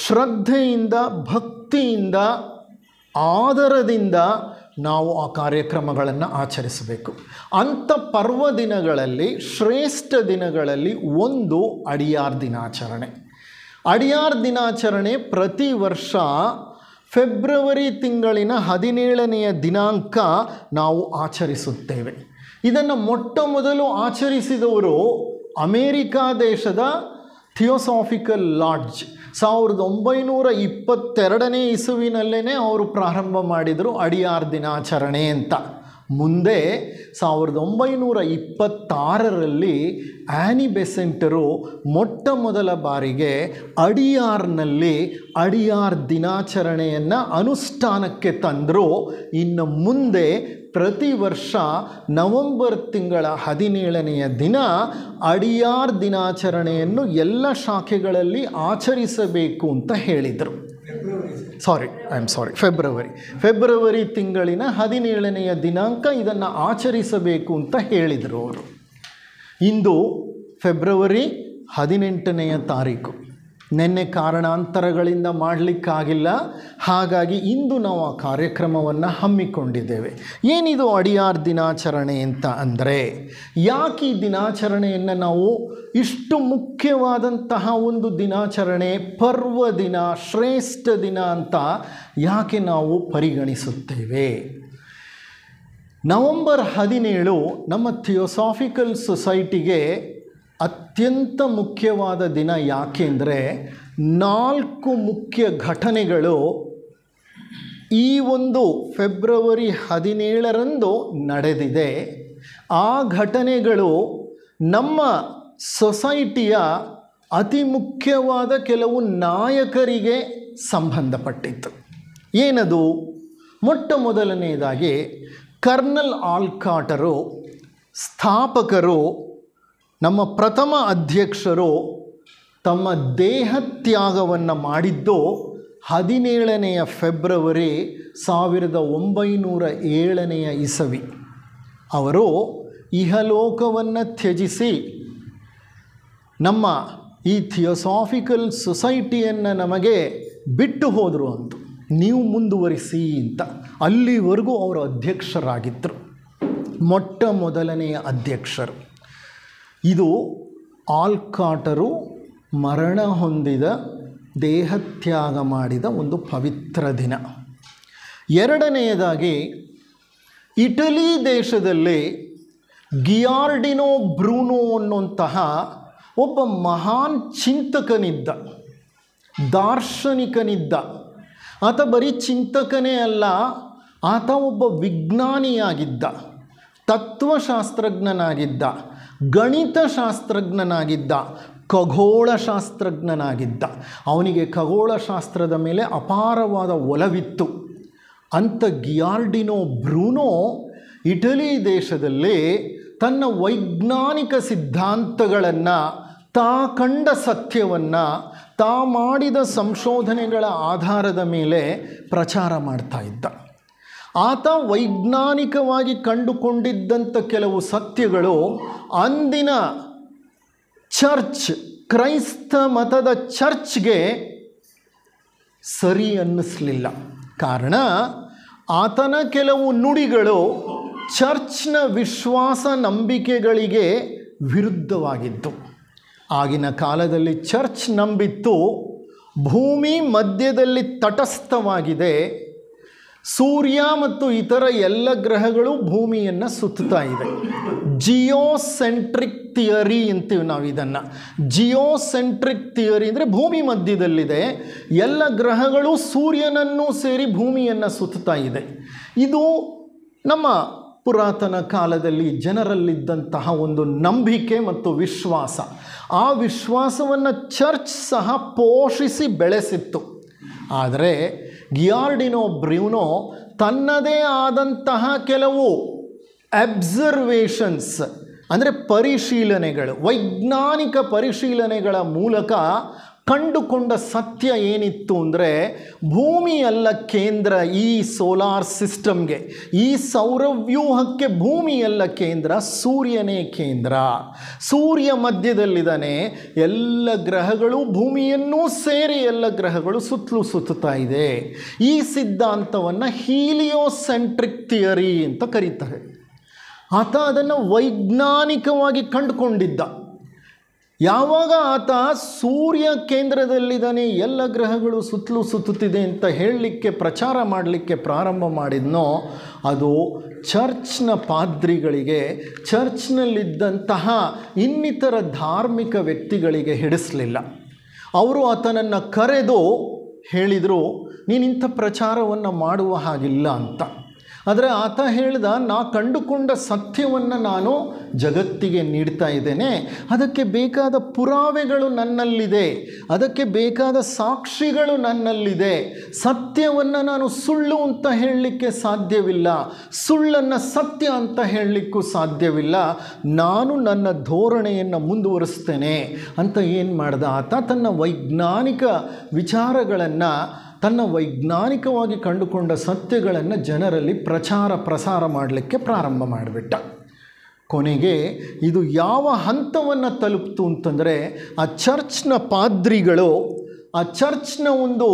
ಶ್ರದ್ಧೆಯಿಂದ, ಭಕ್ತಿಯಿಂದ, ಆದರದಿಂದ ನಾವು ಆ ಕಾರ್ಯಕ್ರಮಗಳನ್ನು ಆಚರಿಸಬೇಕು. ಅಂಥ ಪರ್ವ ದಿನಗಳಲ್ಲಿ, ಶ್ರೇಷ್ಠ ದಿನಗಳಲ್ಲಿ ಒಂದು ಅಡಿಯಾರ್ ದಿನಾಚರಣೆ. ಅಡಿಯಾರ್ ದಿನಾಚರಣೆ ಪ್ರತಿ ವರ್ಷ ಫೆಬ್ರವರಿ ತಿಂಗಳಿನ 17ನೆಯ ದಿನಾಂಕ ನಾವು ಆಚರಿಸುತ್ತೇವೆ. ಇದನ್ನು ಮೊಟ್ಟ ಮೊದಲು ಆಚರಿಸಿದವರು ಅಮೇರಿಕಾ ದೇಶದ ಥಿಯೋಸಾಫಿಕಲ್ ಲಾಡ್ಜ್. 1922ನೇ ಇಸುವಿನಲ್ಲೇ ಅವರು ಪ್ರಾರಂಭ ಮಾಡಿದರು ಅಡಿಯಾರ್ ದಿನಾಚರಣೆ ಅಂತ. ಮುಂದೆ 1926ರಲ್ಲಿ ಆ್ಯನಿ ಬೆಸೆಂಟರು ಮೊಟ್ಟ ಮೊದಲ ಬಾರಿಗೆ ಅಡಿಯಾರ್ನಲ್ಲಿ ಅಡಿಯಾರ್ ದಿನಾಚರಣೆಯನ್ನು ಅನುಷ್ಠಾನಕ್ಕೆ ತಂದರು. ಇನ್ನು ಮುಂದೆ ಪ್ರತಿ ವರ್ಷ ನವೆಂಬರ್ ತಿಂಗಳ 17ನೆಯ ದಿನ ಅಡಿಯಾರ್ ದಿನಾಚರಣೆಯನ್ನು ಎಲ್ಲ ಶಾಖೆಗಳಲ್ಲಿ ಆಚರಿಸಬೇಕು ಅಂತ ಹೇಳಿದರು. ಫೆಬ್ರವರಿ ತಿಂಗಳಿನ 17ನೆಯ ದಿನಾಂಕ ಇದನ್ನು ಆಚರಿಸಬೇಕು ಅಂತ ಹೇಳಿದರು ಅವರು. ಇಂದು ಫೆಬ್ರವರಿ 18ನೆಯ ತಾರೀಕು. ನಿನ್ನೆ ಕಾರಣಾಂತರಗಳಿಂದ ಮಾಡಲಿಕ್ಕಾಗಿಲ್ಲ, ಹಾಗಾಗಿ ಇಂದು ನಾವು ಆ ಕಾರ್ಯಕ್ರಮವನ್ನು ಹಮ್ಮಿಕೊಂಡಿದ್ದೇವೆ. ಏನಿದು ಅಡಿಯಾರ್ ದಿನಾಚರಣೆ ಅಂತ ಅಂದರೆ, ಯಾಕೆ ಈ ದಿನಾಚರಣೆಯನ್ನು ನಾವು ಇಷ್ಟು ಮುಖ್ಯವಾದಂತಹ ಒಂದು ದಿನಾಚರಣೆ, ಪರ್ವ ದಿನ, ಶ್ರೇಷ್ಠ ದಿನ ಅಂತ ಯಾಕೆ ನಾವು ಪರಿಗಣಿಸುತ್ತೇವೆ? ನವೆಂಬರ್ 17 ನಮ್ಮ ಥಿಯೋಸಾಫಿಕಲ್ ಸೊಸೈಟಿಗೆ ಅತ್ಯಂತ ಮುಖ್ಯವಾದ ದಿನ. ಯಾಕೆಂದರೆ 4 ಮುಖ್ಯ ಘಟನೆಗಳು ಈ ಒಂದು ಫೆಬ್ರವರಿ 17ರಂದು ನಡೆದಿದೆ. ಆ ಘಟನೆಗಳು ನಮ್ಮ ಸೊಸೈಟಿಯ ಅತಿ ಮುಖ್ಯವಾದ ಕೆಲವು ನಾಯಕರಿಗೆ ಸಂಬಂಧಪಟ್ಟಿತ್ತು. ಏನದು? ಮೊಟ್ಟ ಮೊದಲನೆಯದಾಗಿ ಕರ್ನಲ್ ಆಲ್ಕಾಟರು, ಸ್ಥಾಪಕರು, ನಮ್ಮ ಪ್ರಥಮ ಅಧ್ಯಕ್ಷರು ತಮ್ಮ ದೇಹತ್ಯಾಗವನ್ನು ಮಾಡಿದ್ದು 17ನೇ ಫೆಬ್ರವರಿ 1907 ಇಸವಿ. ಅವರು ಇಹಲೋಕವನ್ನು ತ್ಯಜಿಸಿ ನಮ್ಮ ಈ ಥಿಯೋಸಾಫಿಕಲ್ ಸೊಸೈಟಿಯನ್ನು ನಮಗೆ ಬಿಟ್ಟು ಹೋದರು ಅಂತ, ನೀವು ಮುಂದುವರಿಸಿ ಅಂತ. ಅಲ್ಲಿವರೆಗೂ ಅವರು ಅಧ್ಯಕ್ಷರಾಗಿದ್ದರು, ಮೊಟ್ಟ ಮೊದಲನೆಯ ಅಧ್ಯಕ್ಷರು. ಇದು ಆಲ್ಕಾಟರು ಮರಣ ಹೊಂದಿದ, ದೇಹತ್ಯಾಗ ಮಾಡಿದ ಒಂದು ಪವಿತ್ರ ದಿನ. ಎರಡನೆಯದಾಗಿ ಇಟಲಿ ದೇಶದಲ್ಲಿ ಗಿಯಾರ್ಡಿನೋ ಬ್ರೂನೋ ಅನ್ನುವಂತಹ ಒಬ್ಬ ಮಹಾನ್ ಚಿಂತಕನಿದ್ದ, ದಾರ್ಶನಿಕನಿದ್ದ. ಆತ ಬರೀ ಚಿಂತಕನೇ ಅಲ್ಲ, ಆತ ಒಬ್ಬ ವಿಜ್ಞಾನಿಯಾಗಿದ್ದ, ತತ್ವಶಾಸ್ತ್ರಜ್ಞನಾಗಿದ್ದ, ಗಣಿತಶಾಸ್ತ್ರಜ್ಞನಾಗಿದ್ದ, ಖಗೋಳಶಾಸ್ತ್ರಜ್ಞನಾಗಿದ್ದ. ಅವನಿಗೆ ಖಗೋಳಶಾಸ್ತ್ರದ ಮೇಲೆ ಅಪಾರವಾದ ಒಲವಿತ್ತು. ಅಂಥ ಗಿಯಾರ್ಡಿನೋ ಬ್ರೂನೋ ಇಟಲಿ ದೇಶದಲ್ಲಿ ತನ್ನ ವೈಜ್ಞಾನಿಕ ಸಿದ್ಧಾಂತಗಳನ್ನು, ತಾ ಕಂಡ ಸತ್ಯವನ್ನು, ತಾ ಮಾಡಿದ ಸಂಶೋಧನೆಗಳ ಆಧಾರದ ಮೇಲೆ ಪ್ರಚಾರ ಮಾಡ್ತಾ ಇದ್ದ. ಆತ ವೈಜ್ಞಾನಿಕವಾಗಿ ಕಂಡುಕೊಂಡಿದ್ದಂಥ ಕೆಲವು ಸತ್ಯಗಳು ಅಂದಿನ ಚರ್ಚ್, ಕ್ರೈಸ್ತ ಮತದ ಚರ್ಚ್ಗೆ ಸರಿ ಅನ್ನಿಸಲಿಲ್ಲ. ಕಾರಣ, ಆತನ ಕೆಲವು ನುಡಿಗಳು ಚರ್ಚ್ನ ವಿಶ್ವಾಸ ನಂಬಿಕೆಗಳಿಗೆ ವಿರುದ್ಧವಾಗಿತ್ತು. ಆಗಿನ ಕಾಲದಲ್ಲಿ ಚರ್ಚ್ ನಂಬಿತ್ತು ಭೂಮಿ ಮಧ್ಯದಲ್ಲಿ ತಟಸ್ಥವಾಗಿದೆ, ಸೂರ್ಯ ಮತ್ತು ಇತರ ಎಲ್ಲ ಗ್ರಹಗಳು ಭೂಮಿಯನ್ನು ಸುತ್ತುತ್ತಾ ಇವೆ. ಜಿಯೋಸೆಂಟ್ರಿಕ್ ಥಿಯರಿ ಅಂತೀವಿ ನಾವು ಇದನ್ನು. ಜಿಯೋಸೆಂಟ್ರಿಕ್ ಥಿಯರಿ ಅಂದರೆ ಭೂಮಿ ಮಧ್ಯದಲ್ಲಿದೆ, ಎಲ್ಲ ಗ್ರಹಗಳು ಸೂರ್ಯನನ್ನು ಸೇರಿ ಭೂಮಿಯನ್ನು ಸುತ್ತುತ್ತಾ ಇದೆ. ಇದು ನಮ್ಮ ಪುರಾತನ ಕಾಲದಲ್ಲಿ ಜನರಲ್ಲಿದ್ದಂತಹ ಒಂದು ನಂಬಿಕೆ ಮತ್ತು ವಿಶ್ವಾಸ. ಆ ವಿಶ್ವಾಸವನ್ನು ಚರ್ಚ್ ಸಹ ಪೋಷಿಸಿ ಬೆಳೆಸಿತ್ತು. ಆದರೆ ಗಿಯಾರ್ಡಿನೋ ಬ್ರೂನೋ ತನ್ನದೇ ಆದಂತಹ ಕೆಲವು ಅಬ್ಸರ್ವೇಷನ್ಸ್, ಅಂದರೆ ಪರಿಶೀಲನೆಗಳು, ವೈಜ್ಞಾನಿಕ ಪರಿಶೀಲನೆಗಳ ಮೂಲಕ ಕಂಡುಕೊಂಡ ಸತ್ಯ ಏನಿತ್ತು ಅಂದರೆ, ಭೂಮಿಯಲ್ಲ ಕೇಂದ್ರ ಈ ಸೋಲಾರ್ ಸಿಸ್ಟಮ್ಗೆ, ಈ ಸೌರವ್ಯೂಹಕ್ಕೆ ಭೂಮಿಯಲ್ಲ ಕೇಂದ್ರ, ಸೂರ್ಯನೇ ಕೇಂದ್ರ. ಸೂರ್ಯ ಮಧ್ಯದಲ್ಲಿದ್ದಾನೆ, ಎಲ್ಲ ಗ್ರಹಗಳು ಭೂಮಿಯನ್ನೂ ಸೇರಿ ಎಲ್ಲ ಗ್ರಹಗಳು ಸುತ್ತಲೂ ಸುತ್ತುತ್ತಾ ಇದೆ. ಈ ಸಿದ್ಧಾಂತವನ್ನು ಹೀಲಿಯೋಸೆಂಟ್ರಿಕ್ ಥಿಯರಿ ಅಂತ ಕರೀತಾರೆ. ಆತ ಅದನ್ನು ವೈಜ್ಞಾನಿಕವಾಗಿ ಕಂಡುಕೊಂಡಿದ್ದ. ಯಾವಾಗ ಆತ ಸೂರ್ಯ ಕೇಂದ್ರದಲ್ಲಿದ್ದಾನೆ, ಎಲ್ಲ ಗ್ರಹಗಳು ಸುತ್ತಲೂ ಸುತ್ತುತ್ತಿದೆ ಅಂತ ಹೇಳಲಿಕ್ಕೆ, ಪ್ರಚಾರ ಮಾಡಲಿಕ್ಕೆ ಪ್ರಾರಂಭ ಮಾಡಿದ್ನೋ, ಅದು ಚರ್ಚ್ನ ಪಾದ್ರಿಗಳಿಗೆ, ಚರ್ಚ್ನಲ್ಲಿದ್ದಂತಹ ಇನ್ನಿತರ ಧಾರ್ಮಿಕ ವ್ಯಕ್ತಿಗಳಿಗೆ ಹಿಡಿಸಲಿಲ್ಲ. ಅವರು ಆತನನ್ನು ಕರೆದು ಹೇಳಿದರು, ನೀನಿಂಥ ಪ್ರಚಾರವನ್ನು ಮಾಡುವ ಹಾಗಿಲ್ಲ ಅಂತ. ಆದರೆ ಆತ ಹೇಳ್ದ, ನಾ ಕಂಡುಕೊಂಡ ಸತ್ಯವನ್ನು ನಾನು ಜಗತ್ತಿಗೆ ನೀಡ್ತಾ ಇದ್ದೇನೆ, ಅದಕ್ಕೆ ಬೇಕಾದ ಪುರಾವೆಗಳು ನನ್ನಲ್ಲಿದೆ, ಅದಕ್ಕೆ ಬೇಕಾದ ಸಾಕ್ಷಿಗಳು ನನ್ನಲ್ಲಿದೆ. ಸತ್ಯವನ್ನು ನಾನು ಸುಳ್ಳು ಅಂತ ಹೇಳಲಿಕ್ಕೆ ಸಾಧ್ಯವಿಲ್ಲ, ಸುಳ್ಳನ್ನು ಸತ್ಯ ಅಂತ ಹೇಳಲಿಕ್ಕೂ ಸಾಧ್ಯವಿಲ್ಲ. ನಾನು ನನ್ನ ಧೋರಣೆಯನ್ನು ಮುಂದುವರಿಸ್ತೇನೆ ಅಂತ ಏನು ಮಾಡ್ದ ಆತ? ತನ್ನ ವೈಜ್ಞಾನಿಕ ವಿಚಾರಗಳನ್ನು, ತನ್ನ ವೈಜ್ಞಾನಿಕವಾಗಿ ಕಂಡುಕೊಂಡ ಸತ್ಯಗಳನ್ನು ಜನರಲ್ಲಿ ಪ್ರಸಾರ ಮಾಡಲಿಕ್ಕೆ ಪ್ರಾರಂಭ ಮಾಡಿಬಿಟ್ಟ. ಕೊನೆಗೆ ಇದು ಯಾವ ಹಂತವನ್ನು ತಲುಪಿತು ಅಂತಂದರೆ, ಆ ಚರ್ಚ್ನ ಪಾದ್ರಿಗಳು, ಆ ಚರ್ಚ್ನ ಒಂದು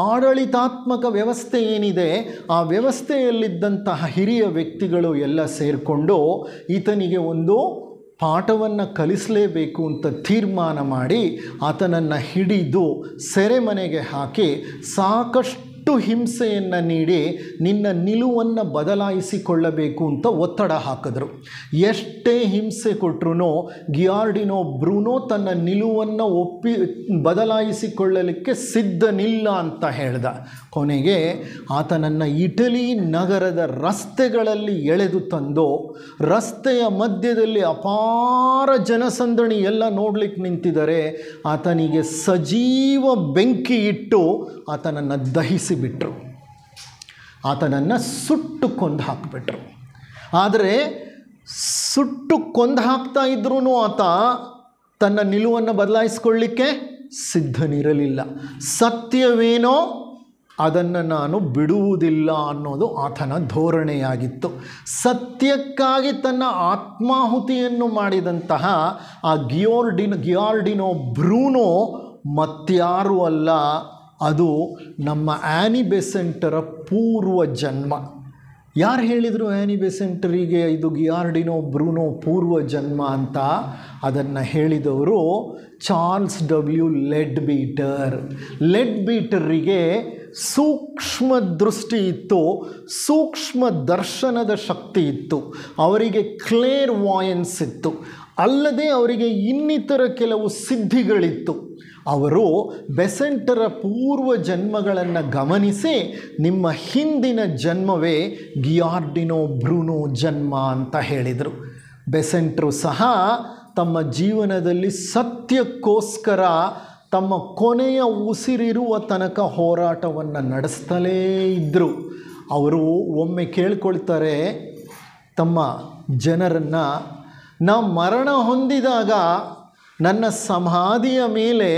ಆಡಳಿತಾತ್ಮಕ ವ್ಯವಸ್ಥೆ ಏನಿದೆ, ಆ ವ್ಯವಸ್ಥೆಯಲ್ಲಿದ್ದಂತಹ ಹಿರಿಯ ವ್ಯಕ್ತಿಗಳು ಎಲ್ಲ ಸೇರಿಕೊಂಡು ಈತನಿಗೆ ಒಂದು ಪಾಠವನ್ನು ಕಲಿಸಲೇಬೇಕು ಅಂತ ತೀರ್ಮಾನ ಮಾಡಿ ಆತನನ್ನು ಹಿಡಿದು ಸೆರೆಮನೆಗೆ ಹಾಕಿ ಸಾಕಷ್ಟು ಹಿಂಸೆಯನ್ನು ನೀಡಿ ನಿನ್ನ ನಿಲುವನ್ನು ಬದಲಾಯಿಸಿಕೊಳ್ಳಬೇಕು ಅಂತ ಒತ್ತಡ ಹಾಕಿದ್ರು. ಎಷ್ಟೇ ಹಿಂಸೆ ಕೊಟ್ಟರು ಗಿಯಾರ್ಡಿನೋ ಬ್ರೂನೋ ತನ್ನ ನಿಲುವನ್ನು ಬದಲಾಯಿಸಿಕೊಳ್ಳಲಿಕ್ಕೆ ಸಿದ್ಧನಿಲ್ಲ ಅಂತ ಹೇಳ್ದ. ಕೊನೆಗೆ ಆತನನ್ನು ಇಟಲಿ ನಗರದ ರಸ್ತೆಗಳಲ್ಲಿ ಎಳೆದು ತಂದು ರಸ್ತೆಯ ಮಧ್ಯದಲ್ಲಿ ಅಪಾರ ಜನಸಂದಣಿ ಎಲ್ಲ ನೋಡ್ಲಿಕ್ಕೆ ನಿಂತಿದ್ದಾರೆ. ಆತನಿಗೆ ಸಜೀವ ಬೆಂಕಿ ಇಟ್ಟು ಆತನನ್ನು ದಹಿಸಿಬಿಟ್ರು, ಆತನನ್ನು ಸುಟ್ಟು ಕೊಂದು ಹಾಕಿಬಿಟ್ರು. ಆದರೆ ಸುಟ್ಟು ಕೊಂದು ಹಾಕ್ತಾ ಇದ್ರೂ ಆತ ತನ್ನ ನಿಲುವನ್ನು ಬದಲಾಯಿಸ್ಕೊಳ್ಳಿಕ್ಕೆ ಸಿದ್ಧನಿರಲಿಲ್ಲ. ಸತ್ಯವೇನೋ ಅದನ್ನು ನಾನು ಬಿಡುವುದಿಲ್ಲ ಅನ್ನೋದು ಆತನ ಧೋರಣೆಯಾಗಿತ್ತು. ಸತ್ಯಕ್ಕಾಗಿ ತನ್ನ ಆತ್ಮಾಹುತಿಯನ್ನು ಮಾಡಿದಂತಹ ಆ ಗಿಯಾರ್ಡಿನೋ ಬ್ರೂನೋ ಮತ್ಯಾರೂ ಅಲ್ಲ, ಅದು ನಮ್ಮ ಆ್ಯನಿ ಬೆಸೆಂಟರ ಪೂರ್ವ ಜನ್ಮ. ಯಾರು ಹೇಳಿದರು ಆ್ಯನಿ ಬೆಸೆಂಟರಿಗೆ ಇದು ಗಿಯಾರ್ಡಿನೋ ಬ್ರೂನೋ ಪೂರ್ವ ಜನ್ಮ ಅಂತ? ಅದನ್ನು ಹೇಳಿದವರು ಚಾರ್ಲ್ಸ್ ಡಬ್ಲ್ಯೂ ಲೆಡ್ ಬೀಟರಿಗೆ ಸೂಕ್ಷ್ಮ ದೃಷ್ಟಿ ಇತ್ತು, ಸೂಕ್ಷ್ಮ ದರ್ಶನದ ಶಕ್ತಿ ಇತ್ತು, ಅವರಿಗೆ ಕ್ಲೇರ್ ವಾಯನ್ಸ್ ಇತ್ತು, ಅಲ್ಲದೆ ಅವರಿಗೆ ಇನ್ನಿತರ ಕೆಲವು ಸಿದ್ಧಿಗಳಿತ್ತು. ಅವರು ಬೆಸೆಂಟರ ಪೂರ್ವ ಜನ್ಮಗಳನ್ನು ಗಮನಿಸಿ ನಿಮ್ಮ ಹಿಂದಿನ ಜನ್ಮವೇ ಗಿಯಾರ್ಡಿನೋ ಬ್ರೂನೋ ಜನ್ಮ ಅಂತ ಹೇಳಿದರು. ಬೆಸೆಂಟರು ಸಹ ತಮ್ಮ ಜೀವನದಲ್ಲಿ ಸತ್ಯಕ್ಕೋಸ್ಕರ ತಮ್ಮ ಕೊನೆಯ ಉಸಿರಿರುವ ತನಕ ಹೋರಾಟವನ್ನು ನಡೆಸ್ತಲೇ ಇದ್ದರು. ಅವರು ಒಮ್ಮೆ ಕೇಳ್ಕೊಳ್ತಾರೆ ತಮ್ಮ ಜನರನ್ನು, ನಾ ಮರಣ ಹೊಂದಿದಾಗ ನನ್ನ ಸಮಾಧಿಯ ಮೇಲೆ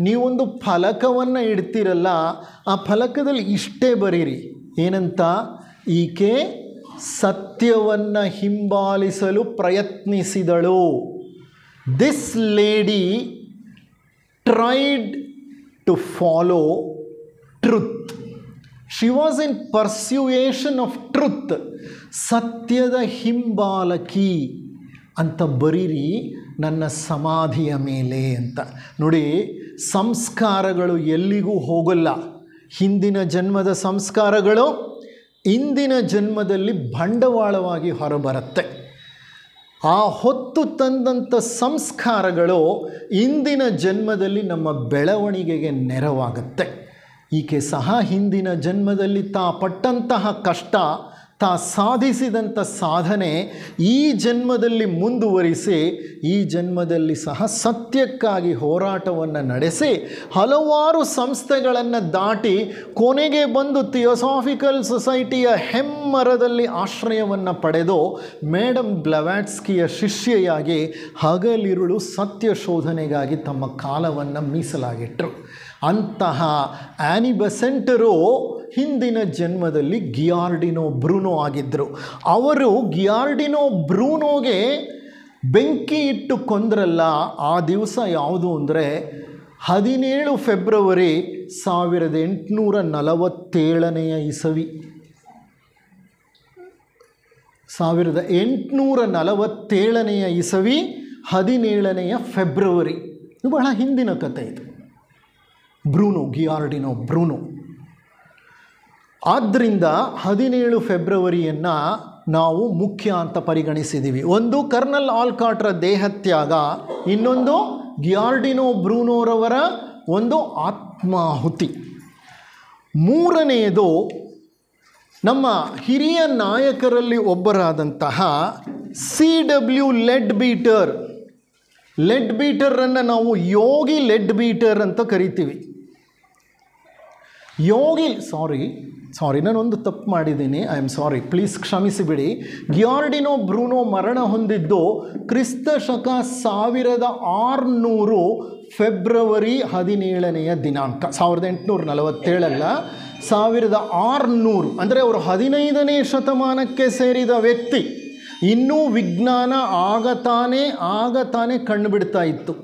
ನೀವೊಂದು ಫಲಕವನ್ನು ಇಡ್ತೀರಲ್ಲ, ಆ ಫಲಕದಲ್ಲಿ ಇಷ್ಟೇ ಬರೀರಿ, ಏನಂತ? ಈಕೆ ಸತ್ಯವನ್ನು ಹಿಂಬಾಲಿಸಲು ಪ್ರಯತ್ನಿಸಿದಳು. This lady tried to follow truth. She was in persuasion of truth. ಸತ್ಯದ ಹಿಂಬಾಲಕಿ ಅಂತ ಬರೀರಿ ನನ್ನ ಸಮಾಧಿಯ ಮೇಲೆ ಅಂತ. ನೋಡಿ, ಸಂಸ್ಕಾರಗಳು ಎಲ್ಲಿಗೂ ಹೋಗಲ್ಲ. ಹಿಂದಿನ ಜನ್ಮದ ಸಂಸ್ಕಾರಗಳು ಇಂದಿನ ಜನ್ಮದಲ್ಲಿ ಬಂಡವಾಳವಾಗಿ ಹೊರಬರುತ್ತೆ. ಆ ಹೊತ್ತು ತಂದಂಥ ಸಂಸ್ಕಾರಗಳು ಇಂದಿನ ಜನ್ಮದಲ್ಲಿ ನಮ್ಮ ಬೆಳವಣಿಗೆಗೆ ನೆರವಾಗುತ್ತೆ. ಈಕೆ ಸಹ ಹಿಂದಿನ ಜನ್ಮದಲ್ಲಿ ತಾ ಪಟ್ಟಂತಹ ಕಷ್ಟ, ತಾ ಸಾಧಿಸಿದಂಥ ಸಾಧನೆ ಈ ಜನ್ಮದಲ್ಲಿ ಮುಂದುವರಿಸಿ ಈ ಜನ್ಮದಲ್ಲಿ ಸಹ ಸತ್ಯಕ್ಕಾಗಿ ಹೋರಾಟವನ್ನು ನಡೆಸಿ ಹಲವಾರು ಸಂಸ್ಥೆಗಳನ್ನು ದಾಟಿ ಕೊನೆಗೆ ಬಂದು ಥಿಯೋಸಾಫಿಕಲ್ ಸೊಸೈಟಿಯ ಹೆಮ್ಮರದಲ್ಲಿ ಆಶ್ರಯವನ್ನು ಪಡೆದು ಮೇಡಮ್ ಬ್ಲವ್ಯಾಟ್ಸ್ಕಿಯ ಶಿಷ್ಯೆಯಾಗಿ ಹಗಲಿರುಳು ಸತ್ಯ ಶೋಧನೆಗಾಗಿ ತಮ್ಮ ಕಾಲವನ್ನು ಮೀಸಲಾಗಿಟ್ಟರು. ಅಂತಹ ಆ್ಯನಿ ಬೆಸೆಂಟರು ಹಿಂದಿನ ಜನ್ಮದಲ್ಲಿ ಗಿಯಾರ್ಡಿನೋ ಬ್ರೂನೋ ಆಗಿದ್ದರು. ಅವರು ಗಿಯಾರ್ಡಿನೋ ಬ್ರೂನೋಗೆ ಬೆಂಕಿ ಇಟ್ಟು ಕೊಂದ್ರಲ್ಲ, ಆ ದಿವಸ ಯಾವುದು ಅಂದರೆ 17 ಫೆಬ್ರವರಿ 1847 ಇಸವಿ. 1847 ಇಸವಿ 17 ಫೆಬ್ರವರಿ. ಇದು ಬಹಳ ಹಿಂದಿನ ಕಥೆ ಇದು. ಗಿಯಾರ್ಡಿನೋ ಬ್ರೂನೋ. ಆದ್ದರಿಂದ 17 ಫೆಬ್ರವರಿಯನ್ನು ನಾವು ಮುಖ್ಯ ಅಂತ ಪರಿಗಣಿಸಿದ್ದೀವಿ. ಒಂದು ಕರ್ನಲ್ ಆಲ್ಕಾಟ್ರ ದೇಹತ್ಯಾಗ, ಇನ್ನೊಂದು ಗಿಯಾರ್ಡಿನೋ ಬ್ರೂನೋರವರ ಒಂದು ಆತ್ಮಾಹುತಿ. ಮೂರನೆಯದು ನಮ್ಮ ಹಿರಿಯ ನಾಯಕರಲ್ಲಿ ಒಬ್ಬರಾದಂತಹ CW ಲೆಡ್ ಬೀಟರನ್ನು ನಾವು ಯೋಗಿ ಲೆಡ್ ಬೀಟರ್ ಅಂತ ಕರಿತೀವಿ. ಸಾರಿ ನಾನೊಂದು ತಪ್ಪು ಮಾಡಿದ್ದೀನಿ. ಐ ಆಮ್ ಸಾರಿ, ಪ್ಲೀಸ್ ಕ್ಷಮಿಸಿಬಿಡಿ. ಗಿಯಾರ್ಡಿನೋ ಬ್ರೂನೋ ಮರಣ ಹೊಂದಿದ್ದು ಕ್ರಿಸ್ತ ಶಕ 1600 ಫೆಬ್ರವರಿ 17ನೇ ದಿನಾಂಕ. 1847 ಅಲ್ಲ, 1600. ಅಂದರೆ ಅವರು 15ನೇ ಶತಮಾನಕ್ಕೆ ಸೇರಿದ ವ್ಯಕ್ತಿ. ಇನ್ನೂ ವಿಜ್ಞಾನ ಆಗತಾನೆ ಕಣ್ಣುಬಿಡ್ತಾ ಇತ್ತು.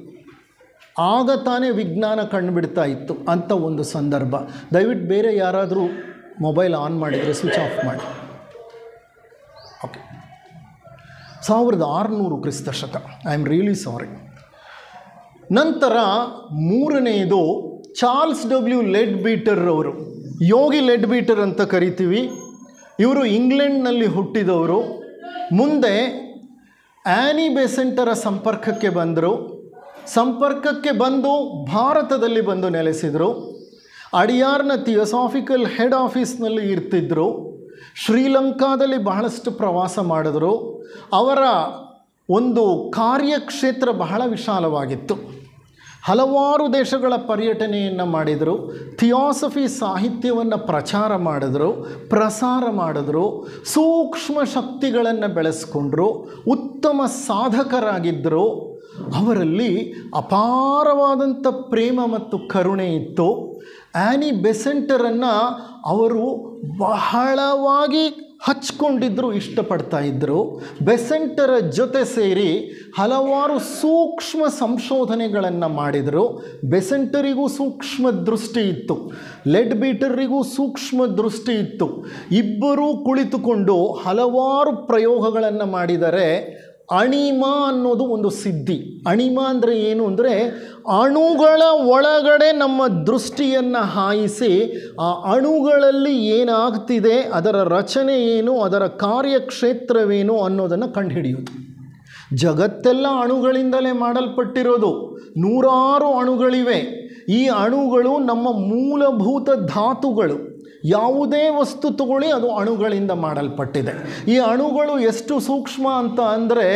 ವಿಜ್ಞಾನ ಕಣ್ಣುಬಿಡ್ತಾ ಇತ್ತು ಅಂತ ಒಂದು ಸಂದರ್ಭ. ದಯವಿಟ್ಟು ಬೇರೆ ಯಾರಾದರೂ ಮೊಬೈಲ್ ಆನ್ ಮಾಡಿದರೆ ಸ್ವಿಚ್ ಆಫ್ ಮಾಡಿ. ಓಕೆ, 1600 ಕ್ರಿಸ್ತ ಶಕ. I am really sorry. ನಂತರ ಮೂರನೆಯದು ಚಾರ್ಲ್ಸ್ ಡಬ್ಲ್ಯೂ ಲೆಡ್ ಬೀಟರ್ ಅವರು ಯೋಗಿ ಲೆಡ್ಬೀಟರ್ ಅಂತ ಕರಿತೀವಿ. ಇವರು ಇಂಗ್ಲೆಂಡ್ನಲ್ಲಿ ಹುಟ್ಟಿದವರು. ಮುಂದೆ ಆ್ಯನಿ ಬೆಸೆಂಟರ ಸಂಪರ್ಕಕ್ಕೆ ಬಂದು ಭಾರತದಲ್ಲಿ ಬಂದು ನೆಲೆಸಿದರು. ಅಡಿಯಾರ್ನ ಥಿಯೋಸಾಫಿಕಲ್ ಹೆಡ್ ಆಫೀಸ್ನಲ್ಲಿ ಇರ್ತಿದ್ದರು. ಶ್ರೀಲಂಕಾದಲ್ಲಿ ಬಹಳಷ್ಟು ಪ್ರವಾಸ ಮಾಡಿದ್ರು. ಅವರ ಒಂದು ಕಾರ್ಯಕ್ಷೇತ್ರ ಬಹಳ ವಿಶಾಲವಾಗಿತ್ತು. ಹಲವಾರು ದೇಶಗಳ ಪರ್ಯಟನೆಯನ್ನು ಮಾಡಿದರು. ಥಿಯಾಸಫಿ ಸಾಹಿತ್ಯವನ್ನು ಪ್ರಸಾರ ಮಾಡಿದ್ರು. ಸೂಕ್ಷ್ಮ ಶಕ್ತಿಗಳನ್ನು ಬೆಳೆಸ್ಕೊಂಡ್ರು. ಉತ್ತಮ ಸಾಧಕರಾಗಿದ್ದರು. ಅವರಲ್ಲಿ ಅಪಾರವಾದಂಥ ಪ್ರೇಮ ಮತ್ತು ಕರುಣೆ ಇತ್ತು. ಆ್ಯನಿ ಬೆಸೆಂಟರನ್ನು ಅವರು ಬಹಳವಾಗಿ ಹಚ್ಕೊಂಡಿದ್ದರು, ಇಷ್ಟಪಡ್ತಾ ಇದ್ದರು. ಬೆಸೆಂಟರ ಜೊತೆ ಸೇರಿ ಹಲವಾರು ಸೂಕ್ಷ್ಮ ಸಂಶೋಧನೆಗಳನ್ನು ಮಾಡಿದರು. ಬೆಸೆಂಟರಿಗೂ ಸೂಕ್ಷ್ಮ ದೃಷ್ಟಿ ಇತ್ತು, ಲೆಡ್ಬೀಟರಿಗೂ ಸೂಕ್ಷ್ಮ ದೃಷ್ಟಿ ಇತ್ತು. ಇಬ್ಬರೂ ಕುಳಿತುಕೊಂಡು ಹಲವಾರು ಪ್ರಯೋಗಗಳನ್ನು ಮಾಡಿದರೆ ಅಣಿಮ ಅನ್ನೋದು ಒಂದು ಸಿದ್ಧಿ. ಅಣಿಮ ಅಂದರೆ ಏನು ಅಂದರೆ ಅಣುಗಳ ಒಳಗಡೆ ನಮ್ಮ ದೃಷ್ಟಿಯನ್ನು ಹಾಯಿಸಿ ಆ ಅಣುಗಳಲ್ಲಿ ಏನಾಗ್ತಿದೆ, ಅದರ ರಚನೆ ಏನು, ಅದರ ಕಾರ್ಯಕ್ಷೇತ್ರವೇನು ಅನ್ನೋದನ್ನು ಕಂಡುಹಿಡಿಯೋದು. ಜಗತ್ತೆಲ್ಲ ಅಣುಗಳಿಂದಲೇ ಮಾಡಲ್ಪಟ್ಟಿರೋದು. ನೂರಾರು ಅಣುಗಳಿವೆ. ಈ ಅಣುಗಳು ನಮ್ಮ ಮೂಲಭೂತ ಧಾತುಗಳು. ಯಾವುದೇ ವಸ್ತು ತಗೊಳ್ಳಿ, ಅದು ಅಣುಗಳಿಂದ ಮಾಡಲ್ಪಟ್ಟಿದೆ. ಈ ಅಣುಗಳು ಎಷ್ಟು ಸೂಕ್ಷ್ಮ ಅಂತ ಅಂದರೆ,